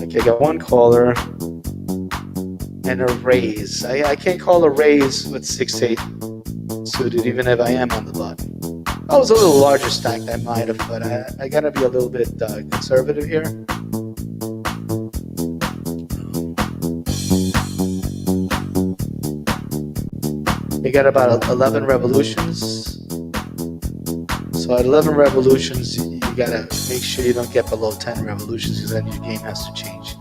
Okay, I got one caller and a raise. I can't call a raise with 6-8 suited, even if I am on the button. I was a little larger stacked, I might have, but I gotta be a little bit conservative here. You got about 11 revolutions. So at 11 revolutions, you gotta make sure you don't get below 10 revolutions because then your game has to change.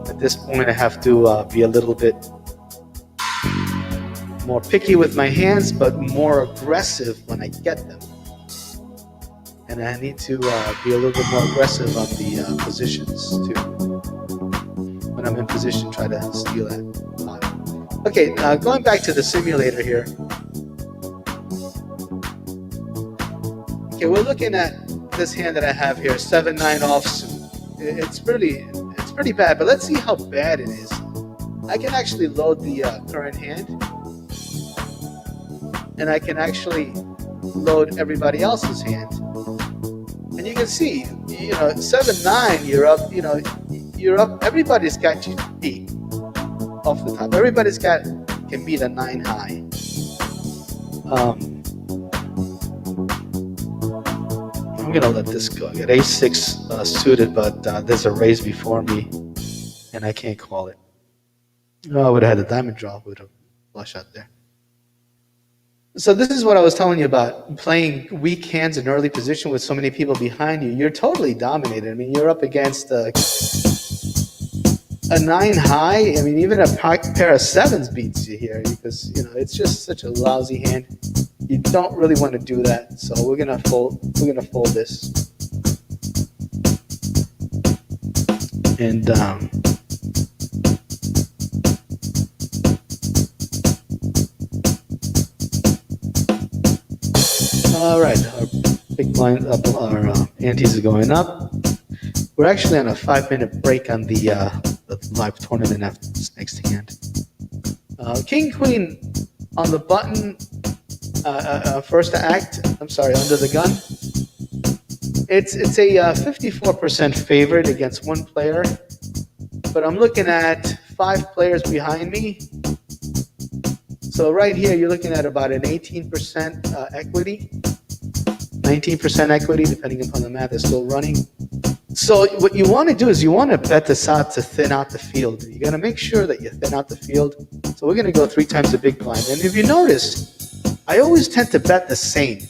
At this point, I have to be a little bit more picky with my hands, but more aggressive when I get them. And I need to be a little bit more aggressive on the positions too. When I'm in position, try to steal that. Okay, going back to the simulator here. Okay, we're looking at this hand that I have here, 7-9 offsuit. It's pretty bad, but let's see how bad it is. I can actually load the current hand, and I can actually load everybody else's hand. And you can see, 7-9, you're up. Everybody's got you beat off the top. Everybody's can beat a 9 high. I'm gonna let this go. I got a6 suited, but there's a raise before me, and I can't call it. No, I would have had a diamond draw. Would have flush out there. So this is what I was telling you about playing weak hands in early position with so many people behind you. You're totally dominated. I mean, you're up against a 9 high. I mean, even a pair of 7s beats you here because it's just such a lousy hand. You don't really want to do that. So we're gonna fold. We're gonna fold this. And all right, our big blind up, our antes are going up. We're actually on a 5-minute break on the live tournament after this next hand. King Queen on the button, first act. I'm sorry, under the gun. It's a 54% favorite against one player, but I'm looking at 5 players behind me. So right here, you're looking at about an 18% equity, 19% equity, depending upon the math is still running. So what you want to do is you want to bet this out to thin out the field. You got to make sure that you thin out the field. So we're going to go 3 times the big blind. And if you notice, I always tend to bet the same.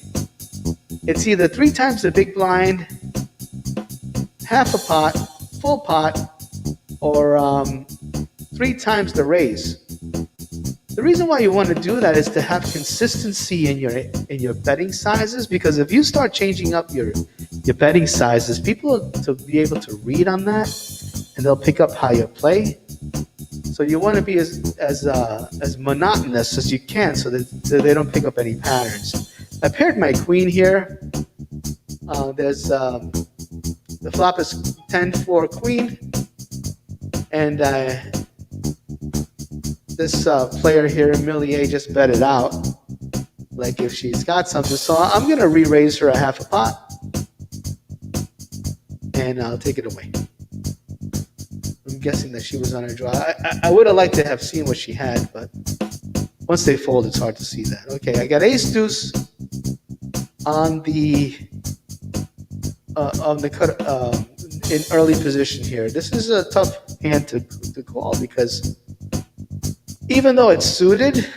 It's either 3 times the big blind, half a pot, full pot, or 3 times the raise. The reason why you want to do that is to have consistency in your betting sizes, because if you start changing up your betting sizes, people to be able to read on that, and they'll pick up how you play. So you want to be as monotonous as you can, so that they don't pick up any patterns. I paired my queen here. There's the flop is 10-4 queen, and this player here, Millier, just bet it out, like if she's got something. So I'm going to re-raise her a half a pot, and I'll take it away. I'm guessing that she was on her draw. I would have liked to have seen what she had, but once they fold, it's hard to see that. Okay, I got ace deuce on the cut in early position here. This is a tough hand to call because even though it's suited,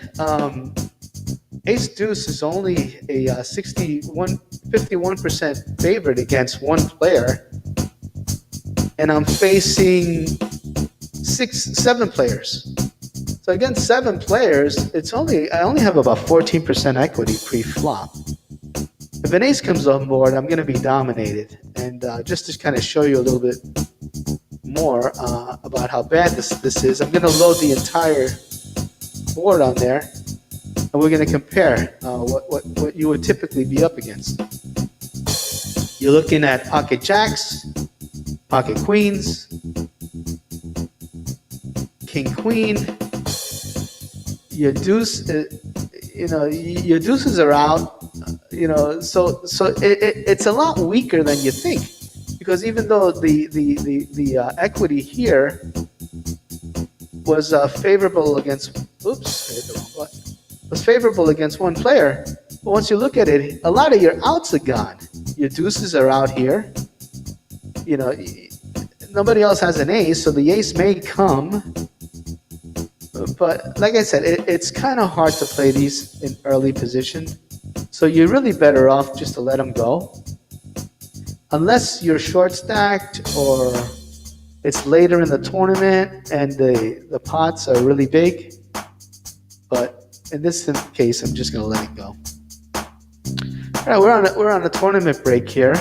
ace deuce is only a 51% favorite against one player, and I'm facing 7 players. So against 7 players, I only have about 14% equity pre-flop. If an ace comes on board, I'm going to be dominated. And just to kind of show you a little bit more about how bad this is, I'm going to load the entire board on there, and we're going to compare what you would typically be up against. You're looking at pocket jacks, pocket queens, king queen. Your deuce, your deuces are out. So it's a lot weaker than you think, because even though the equity here was favorable against, was favorable against one player, but once you look at it, a lot of your outs are gone. Your deuces are out here. Nobody else has an ace, so the ace may come. But like I said, it's kind of hard to play these in early position. So you're really better off just to let them go. Unless you're short stacked or it's later in the tournament and the pots are really big. But in this case, I'm just going to let it go. All right, we're on a tournament break here.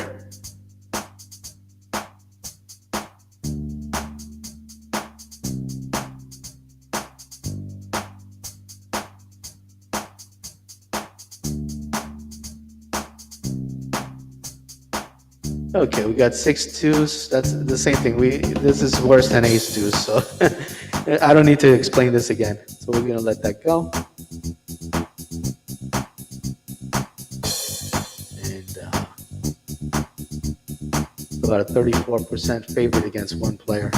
Okay, we got 6 2s. That's the same thing. This is worse than ace deuce, so I don't need to explain this again. So we're gonna let that go. And about a 34% favorite against one player.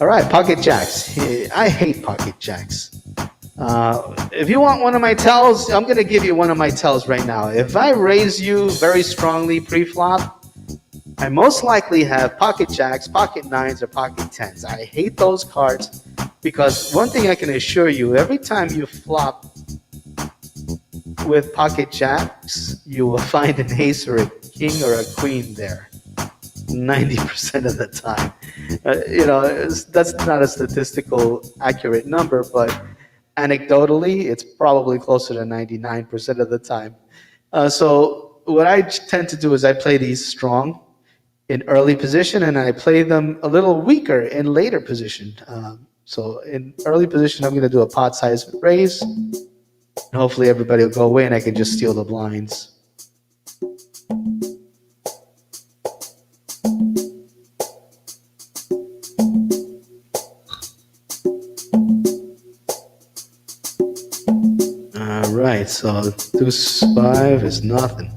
All right, pocket jacks. I hate pocket jacks. If you want one of my tells, I'm gonna give you one of my tells right now. If I raise you very strongly pre-flop, I most likely have pocket jacks, pocket nines, or pocket tens. I hate those cards because one thing I can assure you, every time you flop with pocket jacks, you will find an ace or a king or a queen there. 90% of the time. That's not a statistical accurate number, but anecdotally, it's probably closer to 99% of the time. So what I tend to do is I play these strong in early position, and I play them a little weaker in later position. So in early position, I'm going to do a pot size raise. And hopefully everybody will go away and I can just steal the blinds. All right, so deuce 5 is nothing.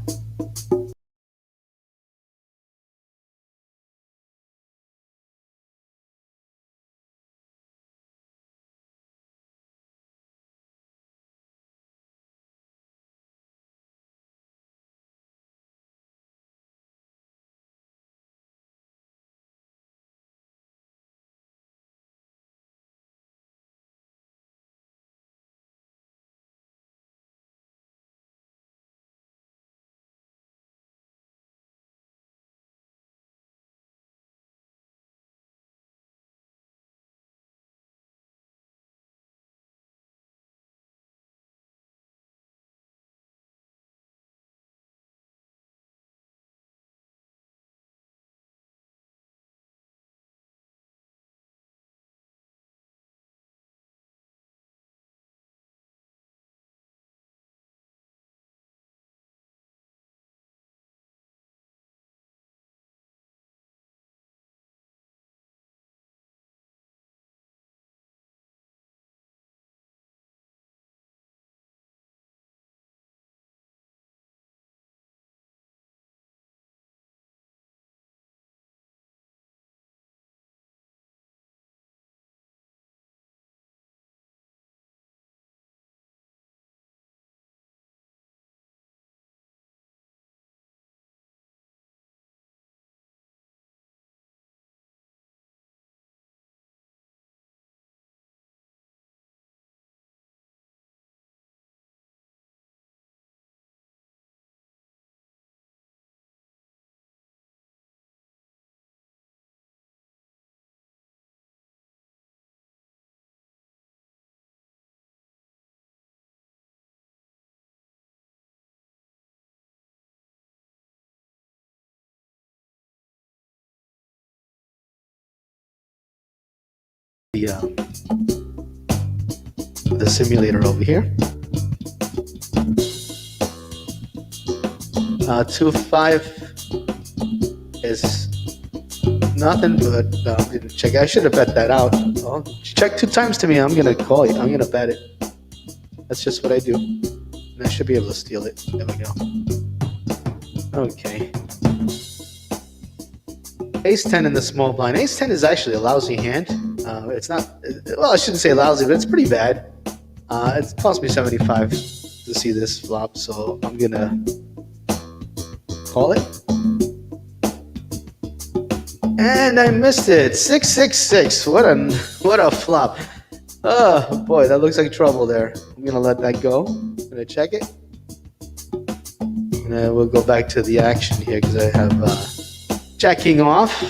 The simulator over here. 2-5 is nothing, but check. I should have bet that out. Oh, check 2 times to me. I'm gonna call you. I'm gonna bet it. That's just what I do. And I should be able to steal it. There we go. Okay. Ace 10 in the small blind. Ace 10 is actually a lousy hand. It's not, well, I shouldn't say lousy, but it's pretty bad. It cost me 75 to see this flop, so I'm gonna call it. And I missed it. 666. What a flop. Oh boy, that looks like trouble there. I'm gonna let that go. I'm gonna check it. And then we'll go back to the action here because I have Jack King off.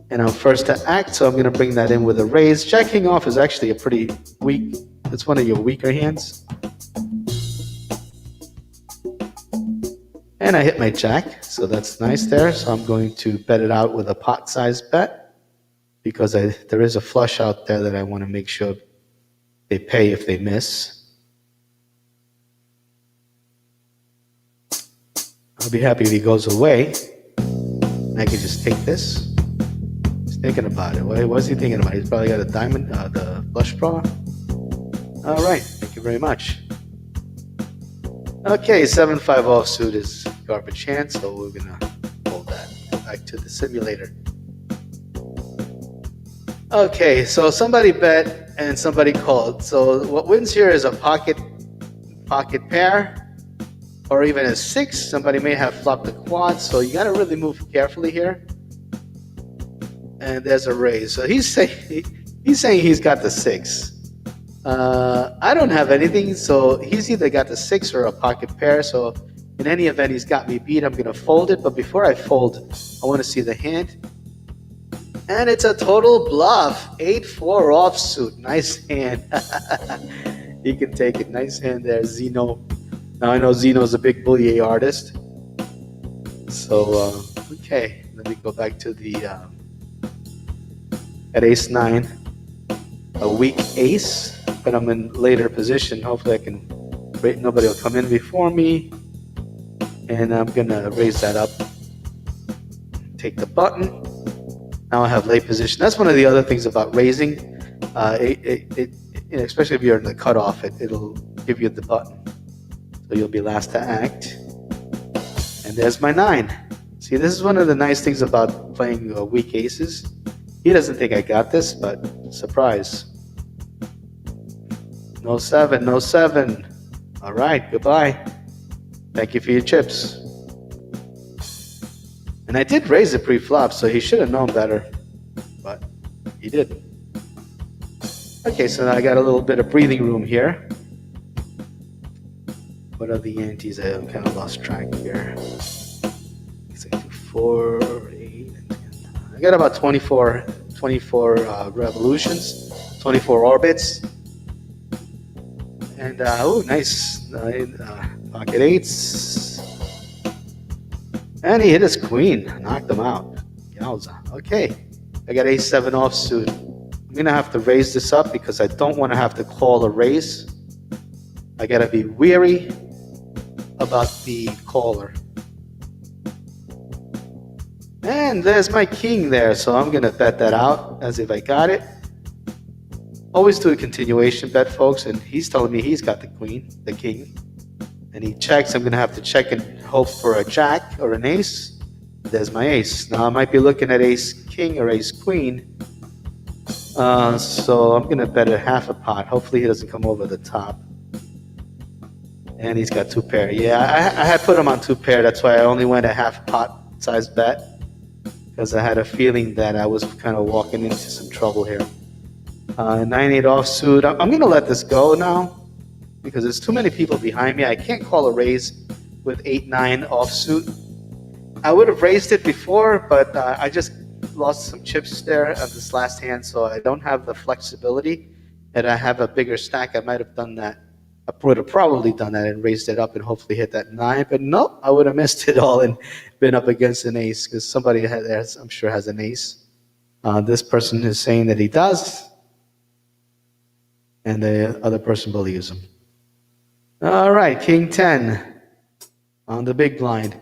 And I'm first to act, so I'm going to bring that in with a raise. Jack King off is actually a pretty weak, it's one of your weaker hands. And I hit my jack, so that's nice there. So I'm going to bet it out with a pot size bet because there is a flush out there that I want to make sure they pay if they miss. I'll be happy if he goes away. I can just take this. Thinking about it. What is he thinking about? He's probably got a diamond, the flush draw. All right, thank you very much. Okay, 7-5 offsuit is garbage hand, so we're gonna hold that. Back to the simulator. Okay, so somebody bet and somebody called. So what wins here is a pocket pair or even a 6. Somebody may have flopped the quad, so you got to really move carefully here. And there's a raise. So he's saying he's got the 6. I don't have anything, so he's either got the 6 or a pocket pair. So in any event, he's got me beat. I'm going to fold it, but before I fold, I want to see the hand. And it's a total bluff. 8-4 offsuit. Nice hand. You can take it. Nice hand there, Zeno. Now I know Zeno's a big bullier artist. So, okay. Let me go back to the at ace-9. A weak ace, but I'm in later position. Hopefully I can, nobody will come in before me. And I'm going to raise that up. Take the button. Now I have late position. That's one of the other things about raising. Especially if you're in the cutoff, it'll give you the button. So you'll be last to act. And there's my 9. See, this is one of the nice things about playing weak aces. He doesn't think I got this, but surprise. No 7, no 7. All right, goodbye. Thank you for your chips. And I did raise it pre-flop, so he should have known better, but he didn't. Okay, so now I got a little bit of breathing room here. What are the antes? I kind of lost track here. 4, 8, and 10. I got about 24 revolutions, 24 orbits. And, oh, nice. Pocket 8s. And he hit his queen, knocked him out. Yowza. Okay, I got ace-7 offsuit. I'm going to have to raise this up because I don't want to have to call a raise. I got to be weary about the caller. And there's my king there, so I'm going to bet that out as if I got it. Always do a continuation bet, folks, and he's telling me he's got the queen, the king. And he checks. I'm going to have to check and hope for a jack or an ace. There's my ace. Now I might be looking at ace-king or ace-queen. So I'm going to bet a half a pot. Hopefully he doesn't come over the top. And he's got 2 pair. Yeah, I had put him on 2 pair. That's why I only went a half pot size bet. Because I had a feeling that I was kind of walking into some trouble here. 9-8 offsuit. I'm going to let this go now. Because there's too many people behind me. I can't call a raise with 8-9 offsuit. I would have raised it before, but I just lost some chips there at this last hand, so I don't have the flexibility. And I have a bigger stack. I might have done that. I would have probably done that and raised it up and hopefully hit that 9. But no, I would have missed it all and been up against an ace because somebody there, I'm sure, has an ace. This person is saying that he does, and the other person believes him. All right, King 10 on the big blind.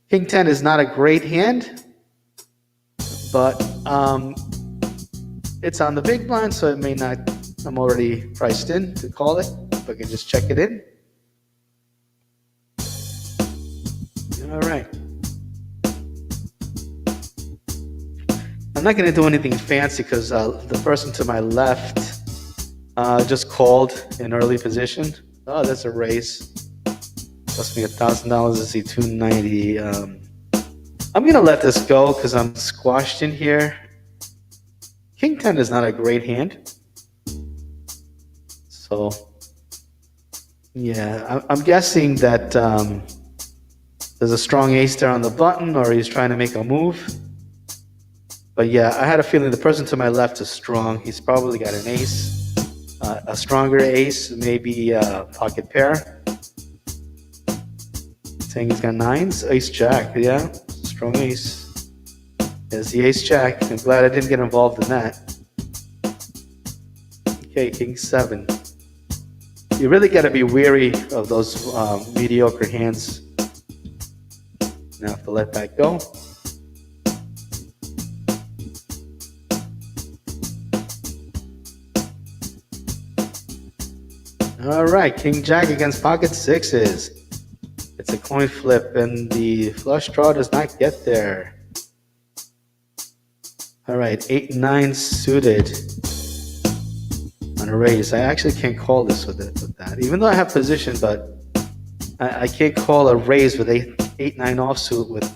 King 10 is not a great hand, but it's on the big blind, so it may not. I'm already priced in to call it. If I can just check it in. All right. I'm not going to do anything fancy because the person to my left just called in early position. Oh, that's a raise. Cost me $1,000 to see 290. I'm going to let this go because I'm squashed in here. King 10 is not a great hand. So, yeah, I'm guessing that there's a strong ace there on the button or he's trying to make a move. But yeah, I had a feeling the person to my left is strong. He's probably got an ace. A stronger ace, maybe a pocket pair. Saying he's got 9s, ace jack, yeah, strong ace. There's the ace jack. I'm glad I didn't get involved in that. Okay, King 7. You really got to be wary of those mediocre hands. Now I have to let that go. All right, King Jack against pocket 6s. It's a coin flip, and the flush draw does not get there. All right, 8 and 9 suited on a raise. I actually can't call this with that, even though I have position, but I can't call a raise with 8-9 offsuit with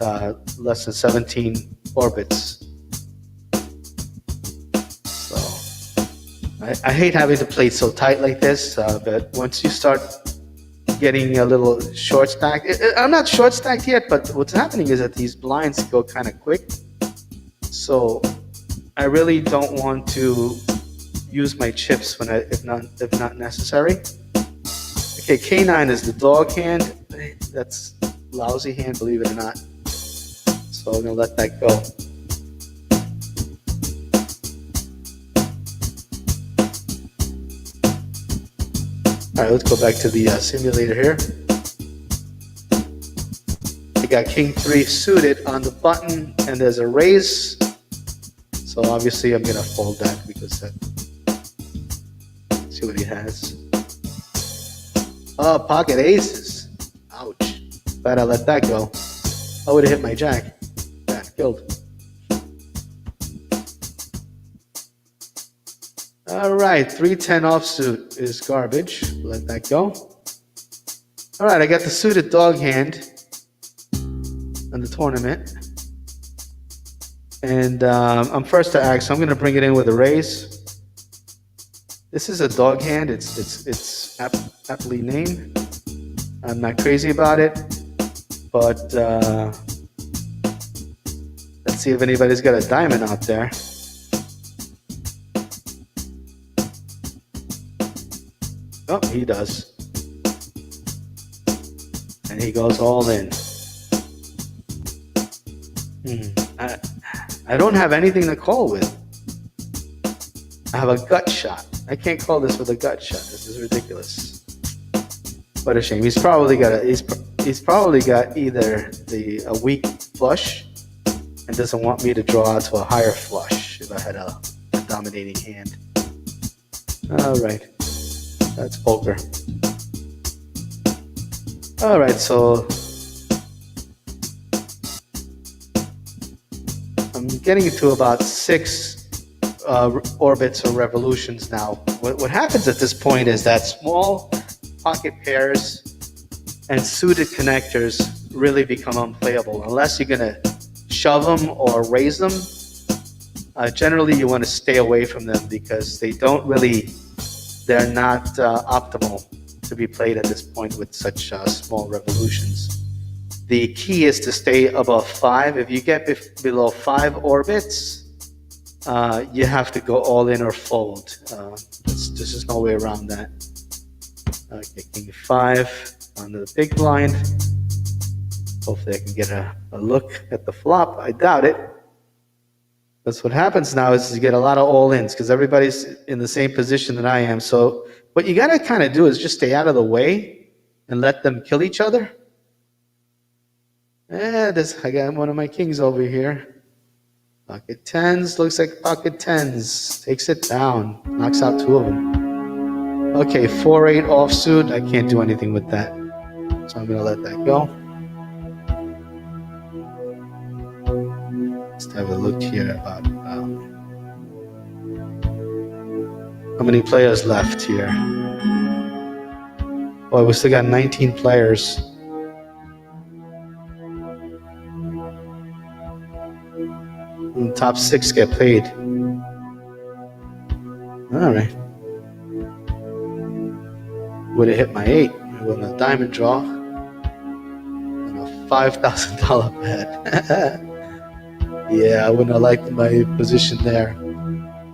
less than 17 orbits. So I hate having to play so tight like this, but once you start getting a little short stacked, I'm not short stacked yet, but what's happening is that these blinds go kind of quick. So I really don't want to use my chips when if not necessary. Okay, K9 is the dog hand. That's lousy hand, believe it or not. So I'm gonna let that go. All right, let's go back to the simulator here. I got King 3 suited on the button, and there's a raise. So obviously I'm gonna fold that because let's see what he has. Oh, pocket aces. Ouch. Glad I let that go. I would have hit my jack. Yeah, killed. All right, 3-10 offsuit is garbage. Let that go. All right, I got the suited dog hand in the tournament. And I'm first to act, so I'm going to bring it in with a raise. This is a dog hand. It's aptly named. I'm not crazy about it, but let's see if anybody's got a diamond out there. Oh, he does. And he goes all in. I don't have anything to call with. I have a gut shot. I can't call this with a gut shot. This is ridiculous. What a shame. He's probably got either a weak flush and doesn't want me to draw out to a higher flush if I had a dominating hand. All right, that's poker. All right, so I'm getting to about 6 orbits or revolutions now. What happens at this point is that small pocket pairs and suited connectors really become unplayable unless you're gonna shove them or raise them. Generally, you want to stay away from them because they're not optimal to be played at this point with such small revolutions. The key is to stay above 5. If you get below 5 orbits, you have to go all in or fold. There's just no way around that. Okay, King 5 on the big blind. Hopefully I can get a look at the flop. I doubt it. That's what happens now is you get a lot of all-ins because everybody's in the same position that I am. So what you got to kind of do is just stay out of the way and let them kill each other. I got one of my kings over here. Pocket 10s, looks like pocket 10s. Takes it down, knocks out 2 of them. Okay, 4-8 offsuit. I can't do anything with that. So I'm going to let that go. Let's have a look here about how many players left here. Oh, we still got 19 players. And the top 6 get paid. All right. Would have hit my 8 with a diamond draw and a $5,000 bet. Yeah, I wouldn't have liked my position there.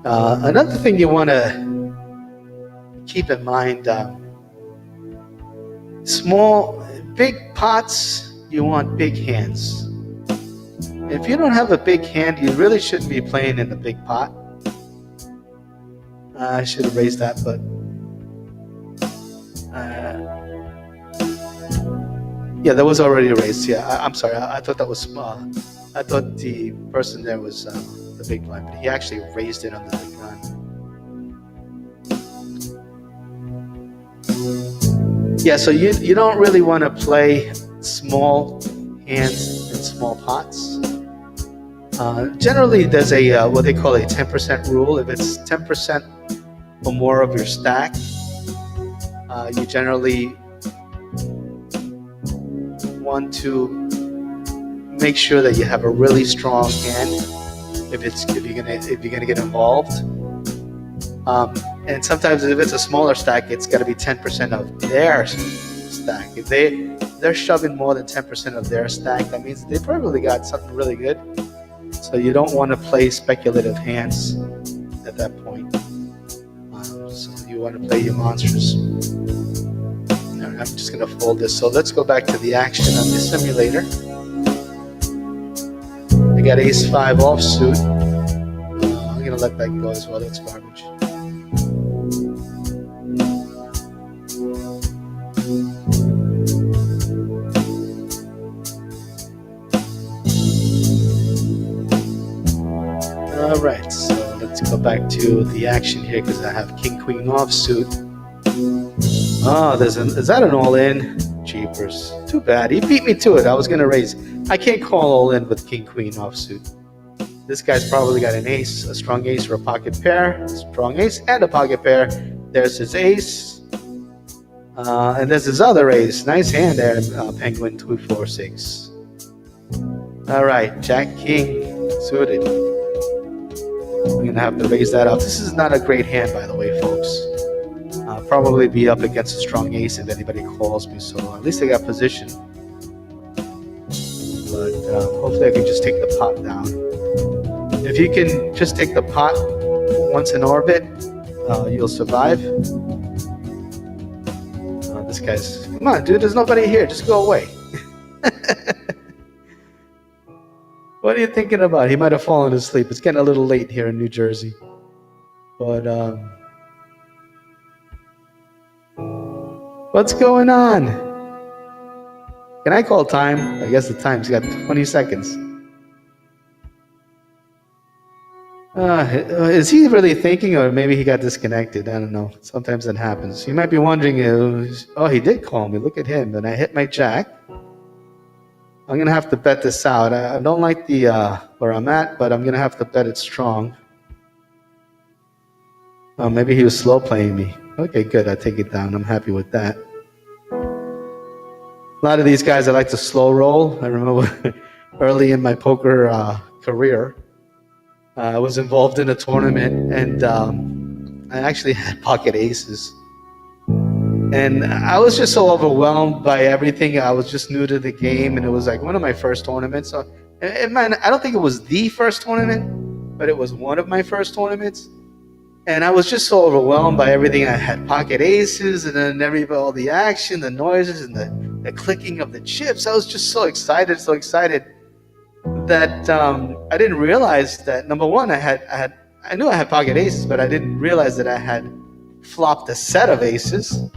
Another thing you want to keep in mind, big pots, you want big hands. If you don't have a big hand, you really shouldn't be playing in the big pot. I should have raised that, but yeah, that was already raised. Yeah, I'm sorry. I thought that was small. I thought the person there was the big blind, but he actually raised it under the gun. Yeah, so you don't really want to play small hands in small pots. Generally, there's a what they call a 10% rule. If it's 10% or more of your stack, you generally want to make sure that you have a really strong hand if you're gonna get involved. And sometimes if it's a smaller stack, it's got to be 10% of their stack. If they're shoving more than 10% of their stack, that means they probably got something really good. So you don't want to play speculative hands at that point. So you want to play your monsters. All right, I'm just going to fold this. So let's go back to the action on the simulator. I got ace-5 offsuit. I'm going to let that go as well. That's garbage. All right, so let's go back to the action here because I have king-queen offsuit. Oh, is that an all-in? Jeepers. Too bad. He beat me to it. I was going to raise. I can't call all-in with king-queen offsuit. This guy's probably got an ace, a strong ace, or a pocket pair. Strong ace and a pocket pair. There's his ace. And there's his other ace. Nice hand there, Penguin 246. All right, Jack King suited. I'm going to have to raise that up. This is not a great hand, by the way, folks. I'll probably be up against a strong ace if anybody calls me, so at least I got position. But hopefully I can just take the pot down. If you can just take the pot once in orbit, you'll survive. This guy's... Come on, dude, there's nobody here. Just go away. What are you thinking about? He might have fallen asleep. It's getting a little late here in New Jersey. But, what's going on? Can I call time? I guess the time's got 20 seconds. Is he really thinking, or maybe he got disconnected? I don't know. Sometimes that happens. You might be wondering, oh, he did call me. Look at him. And I hit my jack. I'm going to have to bet this out. I don't like the where I'm at, but I'm going to have to bet it strong. Oh, maybe he was slow playing me. Okay, good. I take it down. I'm happy with that. A lot of these guys, I like to slow roll. I remember early in my poker career, I was involved in a tournament, and I actually had pocket aces. And I was just so overwhelmed by everything. I was just new to the game, and it was like one of my first tournaments. So, I don't think it was the first tournament, but it was one of my first tournaments. And I was just so overwhelmed by everything. I had pocket aces, and then all the action, the noises, and the clicking of the chips. I was just so excited that I didn't realize that, number one, I knew I had pocket aces, but I didn't realize that I had flopped a set of aces.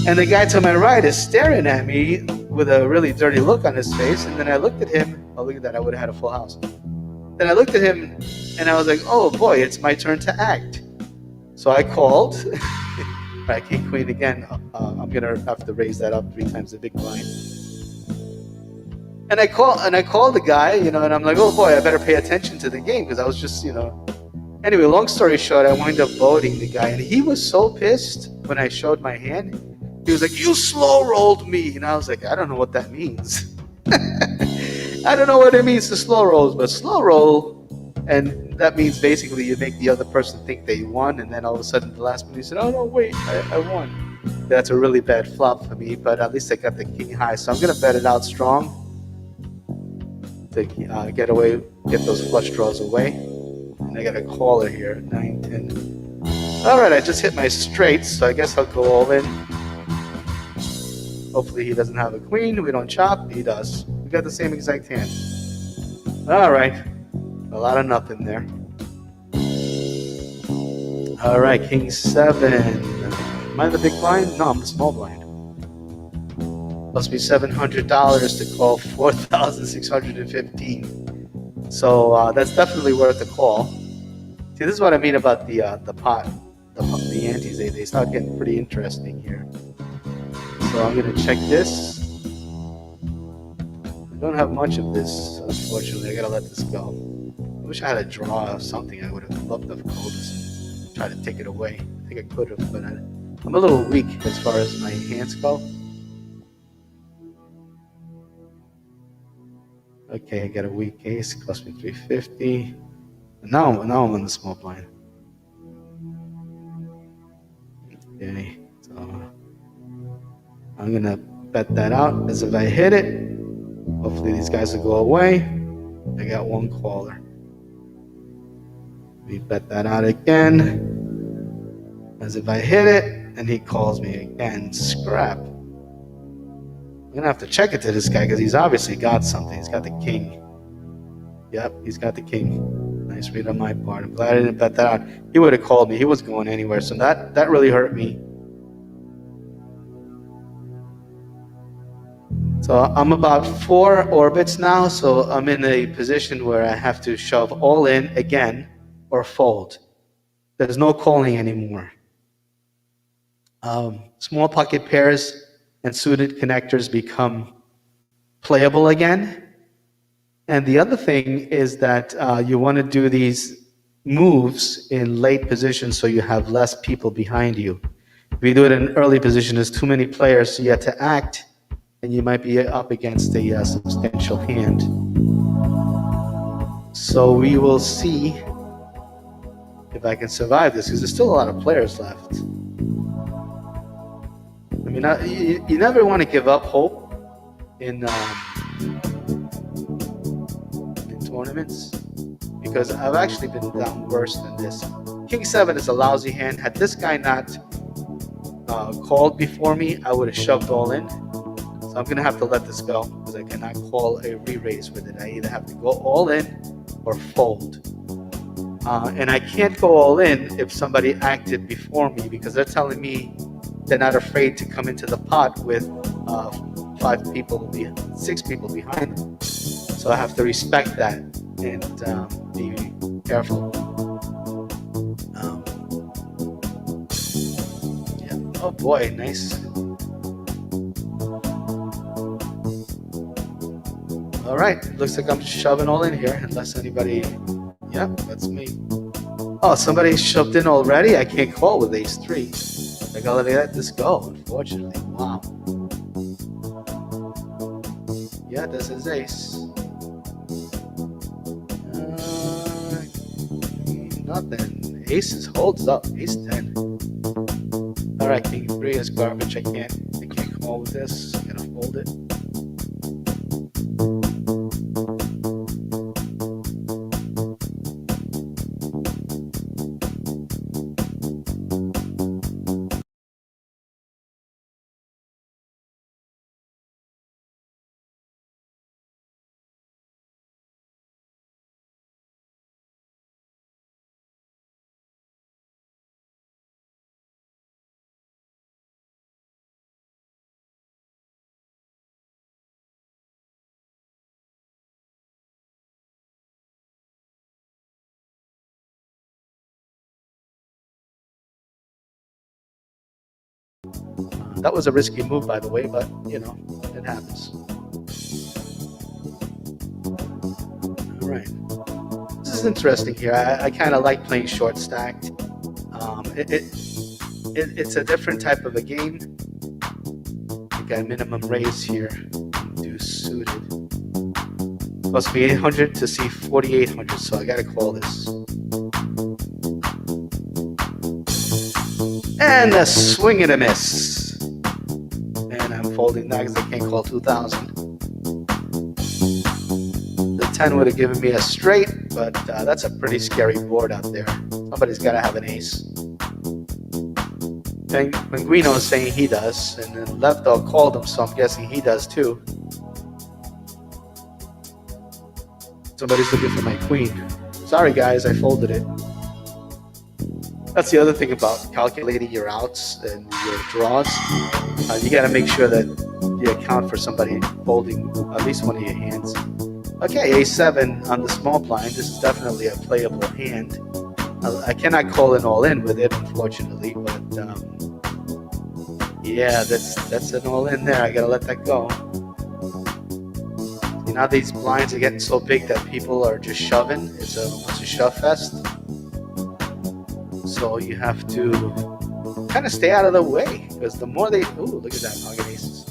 And the guy to my right is staring at me with a really dirty look on his face. And then I looked at him. Oh, look at that. I would have had a full house. Then I looked at him and I was like, oh boy, it's my turn to act. So I called. Right, king, queen again. I'm going to have to raise that up 3 times the big blind. And I called the guy, and I'm like, oh boy, I better pay attention to the game because I was just, Anyway, long story short, I wound up voting the guy, and he was so pissed when I showed my hand. He was like, you slow rolled me. And I was like, I don't know what that means. I don't know what it means to slow rolls, but slow roll, and that means basically you make the other person think they won, and then all of a sudden the last minute you said, oh no, wait, I won. That's a really bad flop for me, but at least I got the king high, so I'm going to bet it out strong to get those flush draws away. And I got a caller here, 9, 10. All right, I just hit my straights, so I guess I'll go all in. Hopefully he doesn't have a queen. We don't chop. He does. We got the same exact hand. All right. A lot of nothing there. All right, king 7. Am I the big blind? No, I'm the small blind. Must be $700 to call 4,615. So that's definitely worth the call. See, this is what I mean about the pot, the antes. They start getting pretty interesting here. So I'm gonna check this. I don't have much of this, unfortunately. I gotta let this go. I wish I had a draw or something. I would have loved to have called this and try to take it away. I think I could have, but I'm a little weak as far as my hands go. Okay, I got a weak ace. Cost me 350. Now I'm on the small blind. Okay, so I'm gonna bet that out. As if I hit it, hopefully these guys will go away. I got one caller. We bet that out again. As if I hit it, and he calls me again. Scrap. I'm gonna have to check it to this guy because he's obviously got something. He's got the king. Yep, he's got the king. Nice read on my part. I'm glad I didn't bet that out. He would have called me. He wasn't going anywhere, so that really hurt me. So I'm about 4 orbits now, so I'm in a position where I have to shove all in again or fold. There's no calling anymore. Small pocket pairs and suited connectors become playable again. And the other thing is that you want to do these moves in late position so you have less people behind you. If you do it in early position, there's too many players, so you have to act, and you might be up against a substantial hand. So we will see if I can survive this, because there's still a lot of players left. I mean, you never want to give up hope in tournaments, because I've actually been down worse than this. King 7 is a lousy hand. Had this guy not called before me, I would have shoved all in. So I'm gonna have to let this go because I cannot call a re-raise with it. I either have to go all in or fold. And I can't go all in if somebody acted before me, because they're telling me they're not afraid to come into the pot with 6 people behind them. So I have to respect that and be careful. Yeah. Oh boy, nice. All right, looks like I'm shoving all in here, unless anybody. Yep, that's me. Oh, somebody shoved in already? I can't call with ace 3. I gotta let this go, unfortunately. Wow. Yeah, this is ace. Nothing. Ace holds up. Ace 10. All right, king 3 is garbage. I can't call with this. I'm gonna fold it. That was a risky move, by the way, but you know, it happens. All right. This is interesting here. I kind of like playing short stacked. It's a different type of a game. I got minimum raise here. Do suited. Must be 800 to see 4,800, so I gotta call this. And a swing and a miss. And I'm folding that because I can't call 2,000. The 10 would have given me a straight, but that's a pretty scary board out there. Somebody's got to have an ace. And Linguino is saying he does, and then left dog called him, so I'm guessing he does too. Somebody's looking for my queen. Sorry guys, I folded it. That's the other thing about calculating your outs and your draws. You got to make sure that you account for somebody folding at least one of your hands. Okay, a7 on the small blind. This is definitely a playable hand. I cannot call an all in with it, unfortunately, but yeah, that's an all in there. I got to let that go. You know, these blinds are getting so big that people are just shoving. It's a shove fest. So you have to kind of stay out of the way, because the more they, ooh, look at that, pocket aces.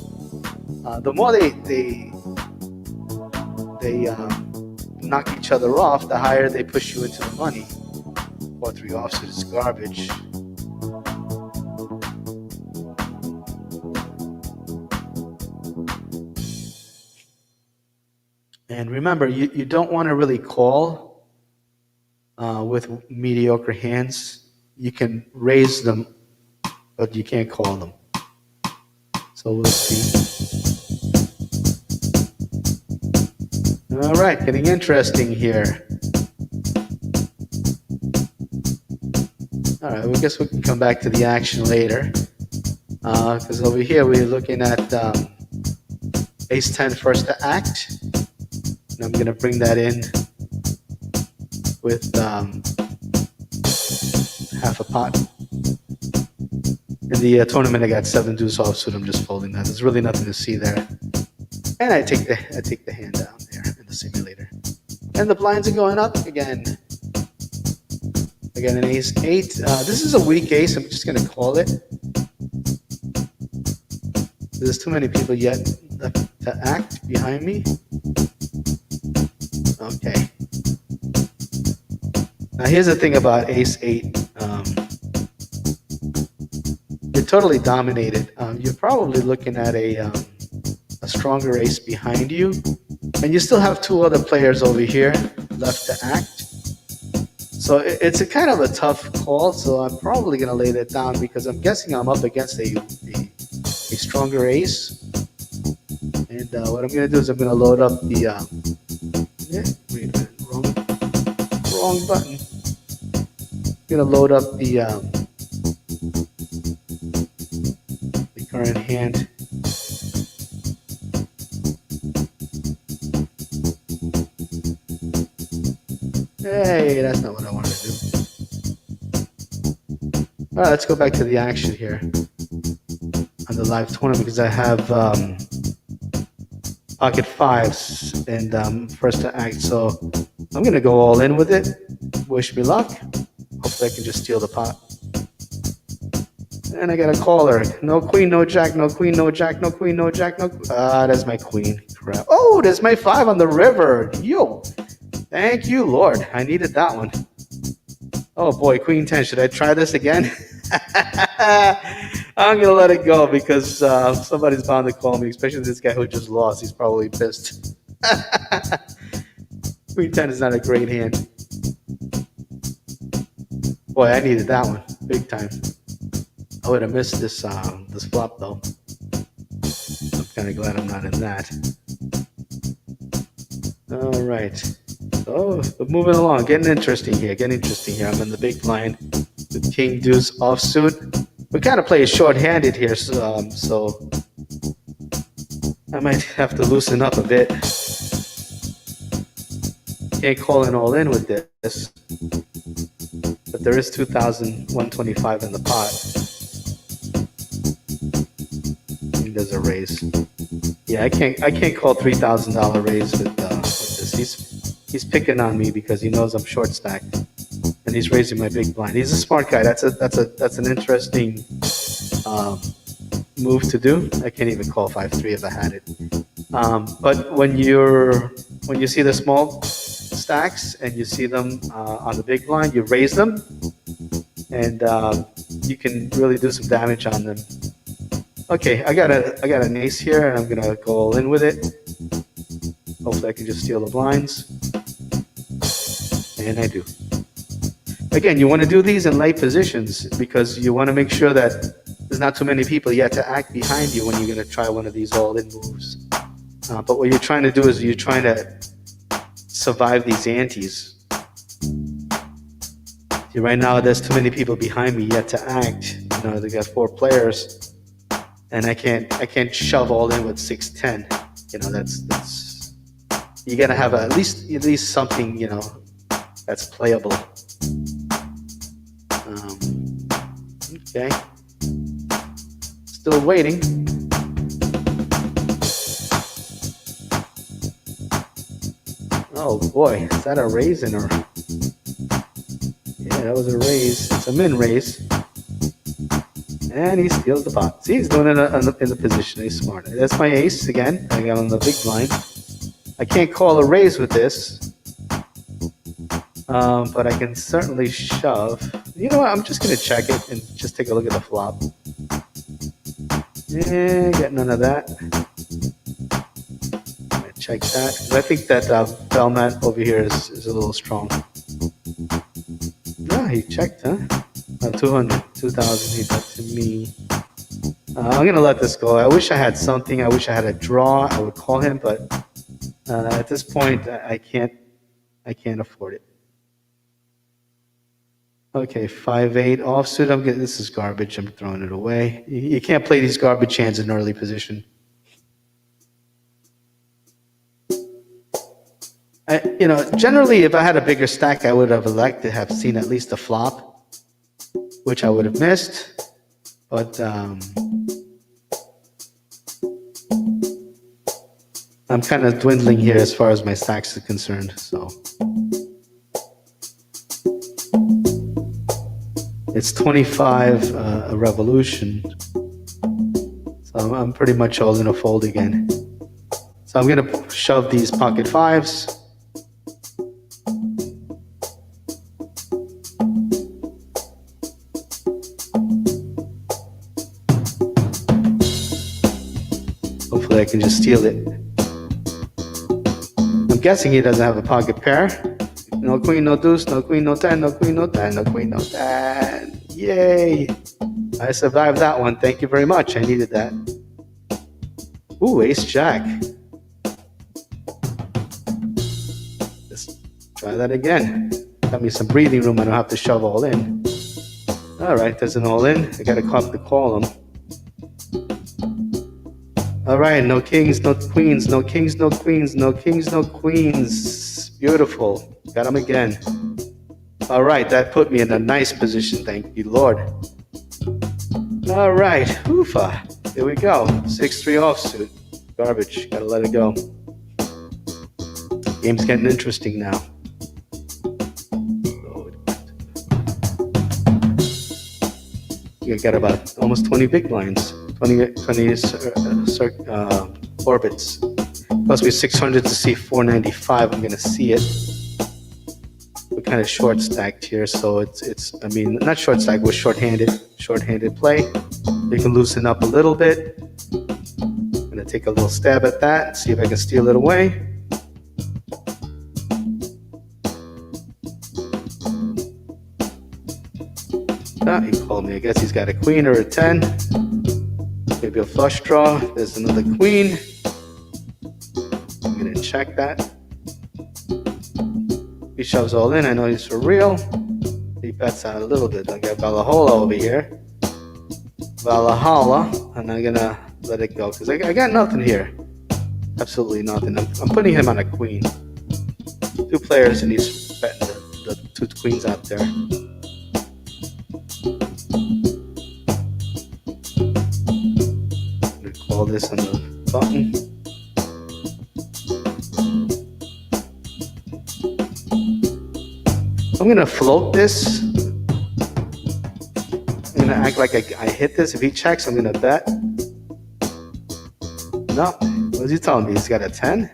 The more they they knock each other off, the higher they push you into the money. 4-3 offsuit is garbage. And remember, you don't want to really call with mediocre hands. You can raise them, but you can't call them. So we'll see. All right, getting interesting here. All right, well, I guess we can come back to the action later. Because over here we're looking at ace 10 first to act. And I'm going to bring that in with half a pot. In the tournament, I got 7 deuce offsuit. I'm just folding that. There's really nothing to see there. And I take the hand down there in the simulator. And the blinds are going up again. Again, an ace 8. This is a weak ace. I'm just going to call it. There's too many people yet left to act behind me. Okay. Now here's the thing about ace 8. You're totally dominated. You're probably looking at a stronger ace behind you, and you still have 2 other players over here left to act. So it's a kind of a tough call. So I'm probably going to lay that down because I'm guessing I'm up against a stronger ace. And what I'm going to do is I'm going to load up the wait a minute, wrong button. I'm going to load up the current hand. Hey, that's not what I wanted to do. All right, let's go back to the action here on the live tournament because I have pocket 5s and first to act. So I'm going to go all in with it. Wish me luck. Hopefully I can just steal the pot. And I got a caller. No queen, no jack, no queen, no jack, no queen, no jack, no... that's my queen. Crap. Oh, there's my 5 on the river. Yo. Thank you, Lord. I needed that one. Oh boy, queen 10. Should I try this again? I'm going to let it go because somebody's bound to call me, especially this guy who just lost. He's probably pissed. Queen 10 is not a great hand. Boy, I needed that one. Big time. I would have missed this flop, though. I'm kind of glad I'm not in that. All right. So, but moving along. Getting interesting here. I'm in the big blind with king deuce offsuit. We kind of play short-handed here, so I might have to loosen up a bit. Can't call in all in with this, but there is 2,125 in the pot. He does a raise. Yeah, I can't call $3,000 raise with this. He's picking on me because he knows I'm short stacked. And he's raising my big blind. He's a smart guy. That's an interesting move to do. I can't even call 5-3 if I had it. But when you see the small stacks and you see them on the big blind, you raise them, and you can really do some damage on them. Okay, I got an ace here, and I'm gonna go all in with it. Hopefully, I can just steal the blinds, and I do. Again, you want to do these in late positions because you want to make sure that there's not too many people yet to act behind you when you're going to try one of these all-in moves. But what you're trying to do is you're trying to survive these antes. See, right now, there's too many people behind me yet to act. You know, they got 4 players, and I can't shove all in with 6-10. You know, that's you got to have at least something, you know, that's playable. Okay, still waiting. Oh boy, is that a raise or? Yeah, that was a raise. It's a min raise, and he steals the pot. See, he's doing it in the position. He's smart. That's my ace again. I got on the big blind. I can't call a raise with this, but I can certainly shove. You know what? I'm just going to check it and just take a look at the flop. Yeah, get none of that. Check that. I think that Bellman over here is a little strong. Yeah, he checked, huh? 200, 2,000, he bet to me. I'm gonna let this go. I wish I had something. I wish I had a draw. I would call him, but at this point, I can't afford it. Okay, 5-8 offsuit. I'm getting this is garbage. I'm throwing it away. You can't play these garbage hands in early position. Generally, if I had a bigger stack, I would have liked to have seen at least a flop, which I would have missed. But I'm kind of dwindling here as far as my stacks are concerned. So it's 25 a revolution. So I'm pretty all in a fold again. So I'm gonna shove these pocket fives. Hopefully I can just steal it. I'm guessing he doesn't have a pocket pair. No queen, no deuce, no queen, no 10, no queen, no 10, no queen, no 10. Yay! I survived that one. Thank you very much. I needed that. Ooh, ace jack. Let's try that again. Got me some breathing room. I don't have to shove all in. All right, there's an all in. I got to call him. All right, no kings, no queens, no kings, no queens, no kings, no queens. Beautiful. Got him again. All right, that put me in a nice position. Thank you, Lord. All right, oofa. Here we go. 6-3 offsuit. Garbage. Gotta let it go. Game's getting interesting now. You got about almost 20 big blinds. 20 orbits. Plus we 600 to see 495. I'm gonna see it. We're kind of short stacked here, so it's I mean not short stacked, we're short-handed play. You can loosen up a little bit. I'm gonna take a little stab at that, see if I can steal it away. He called me. I guess he's got a queen or a 10. Maybe a flush draw. There's another queen. I'm gonna check that. He shoves all in. I know he's for real. He bets out a little bit. I got Valhalla over here. Valhalla, and I'm gonna let it go because I got nothing here. Absolutely nothing. I'm putting him on a queen. 2 players, and he's betting the 2 queens out there. Call this on the button. I'm gonna float this. I'm gonna act like I hit this. If he checks, I'm gonna bet. No, what is he telling me? He's got a 10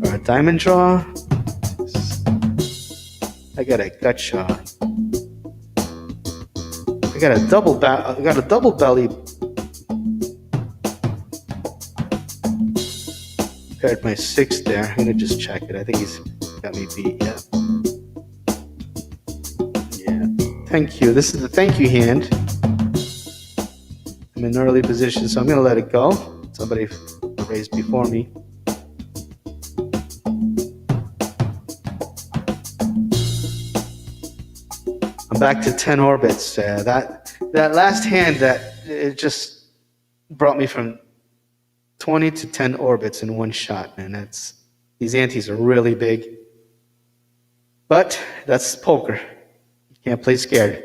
or a diamond draw. I got a gut shot. I got a double belly. Paired my 6 there. I'm gonna just check it. I think he's got me beat. Yeah. Thank you. This is the thank you hand. I'm in early position, so I'm gonna let it go. Somebody raised before me. I'm back to 10 orbits. That last hand it just brought me from 20 to 10 orbits in one shot, man. These antes are really big. But that's poker. You can't play scared.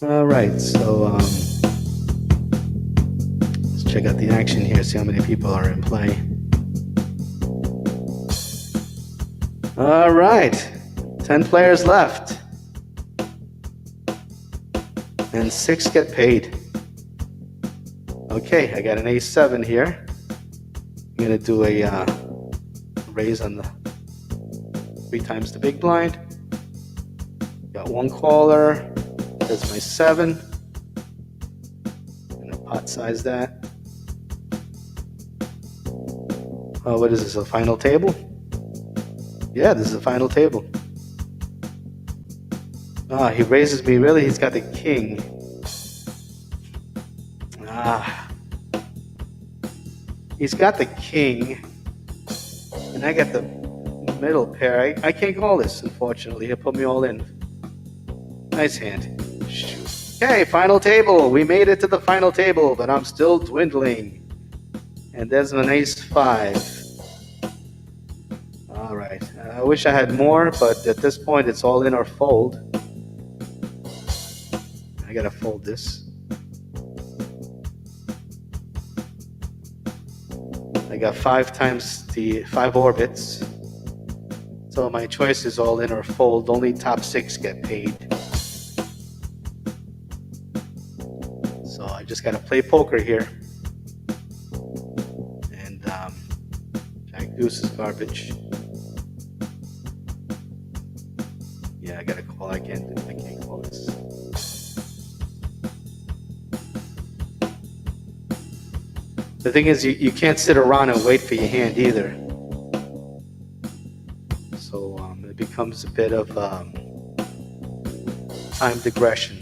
All right, so let's check out the action here, see how many people are in play. All right, 10 players left. And 6 get paid. Okay, I got an A7 here. I'm gonna do a raise on the 3 times the big blind. Got one caller. That's my 7. I'm gonna pot size that. Oh, what is this? A final table? Yeah, this is a final table. Ah, he raises me. Really? He's got the king. Ah. He's got the king. And I got the middle pair. I can't call this, unfortunately. He'll put me all in. Nice hand. Shoot. Okay, final table. We made it to the final table, but I'm still dwindling. And there's an ace 5. All right. I wish I had more, but at this point, it's all in or fold. I gotta fold this. I got 5 times the 5 orbits. So my choice is all in or fold. Only top 6 get paid. So I just gotta play poker here. And Jack Deuce is garbage. Yeah, I gotta call. I can't call this. The thing is, you can't sit around and wait for your hand either. So it becomes a bit of timed aggression.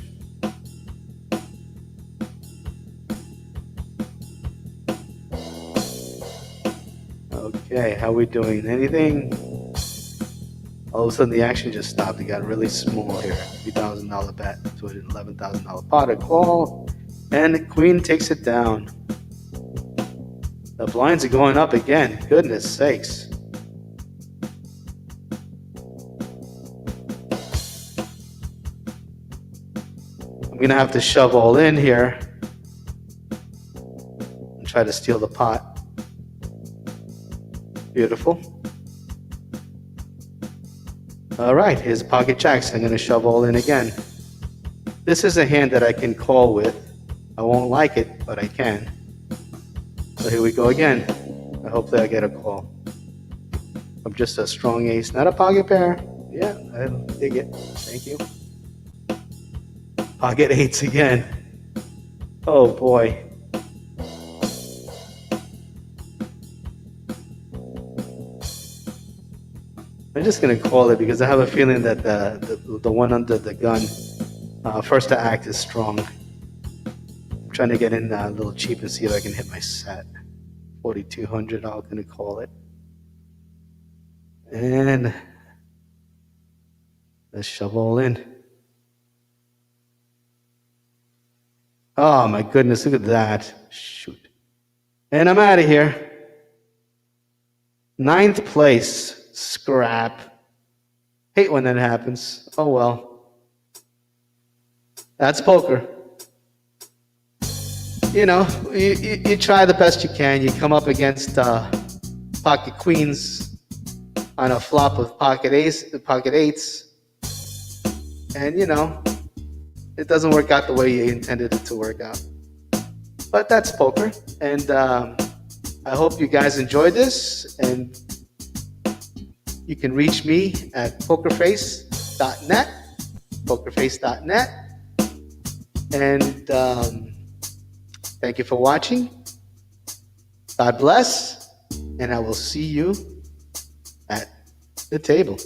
Okay, how we doing? Anything? All of a sudden the action just stopped. It got really small here. $3,000 bet to an $11,000 pot. A call, and the queen takes it down. The blinds are going up again. Goodness sakes. I'm gonna have to shove all in here and try to steal the pot. Beautiful. All right, here's pocket jacks. I'm gonna shove all in again. This is a hand that I can call with. I won't like it, but I can. So here we go again. Hopefully I get a call. I'm just a strong ace, not a pocket pair. Yeah, I dig it. Thank you. Pocket 8s again. Oh boy. I'm just gonna call it because I have a feeling that the one under the gun, first to act, is strong. I'm trying to get in a little cheap and see if I can hit my set. 4,200. I'm gonna call it, and let's shove all in. Oh my goodness! Look at that! Shoot! And I'm out of here. 9th place. Scrap. Hate when that happens. Oh well. That's poker. You know, you try the best you can. You come up against pocket queens on a flop of pocket 8s, and you know, it doesn't work out the way you intended it to work out. But that's poker, and I hope you guys enjoyed this, and you can reach me at pokerface.net, pokerface.net, and thank you for watching. God bless, and I will see you at the table.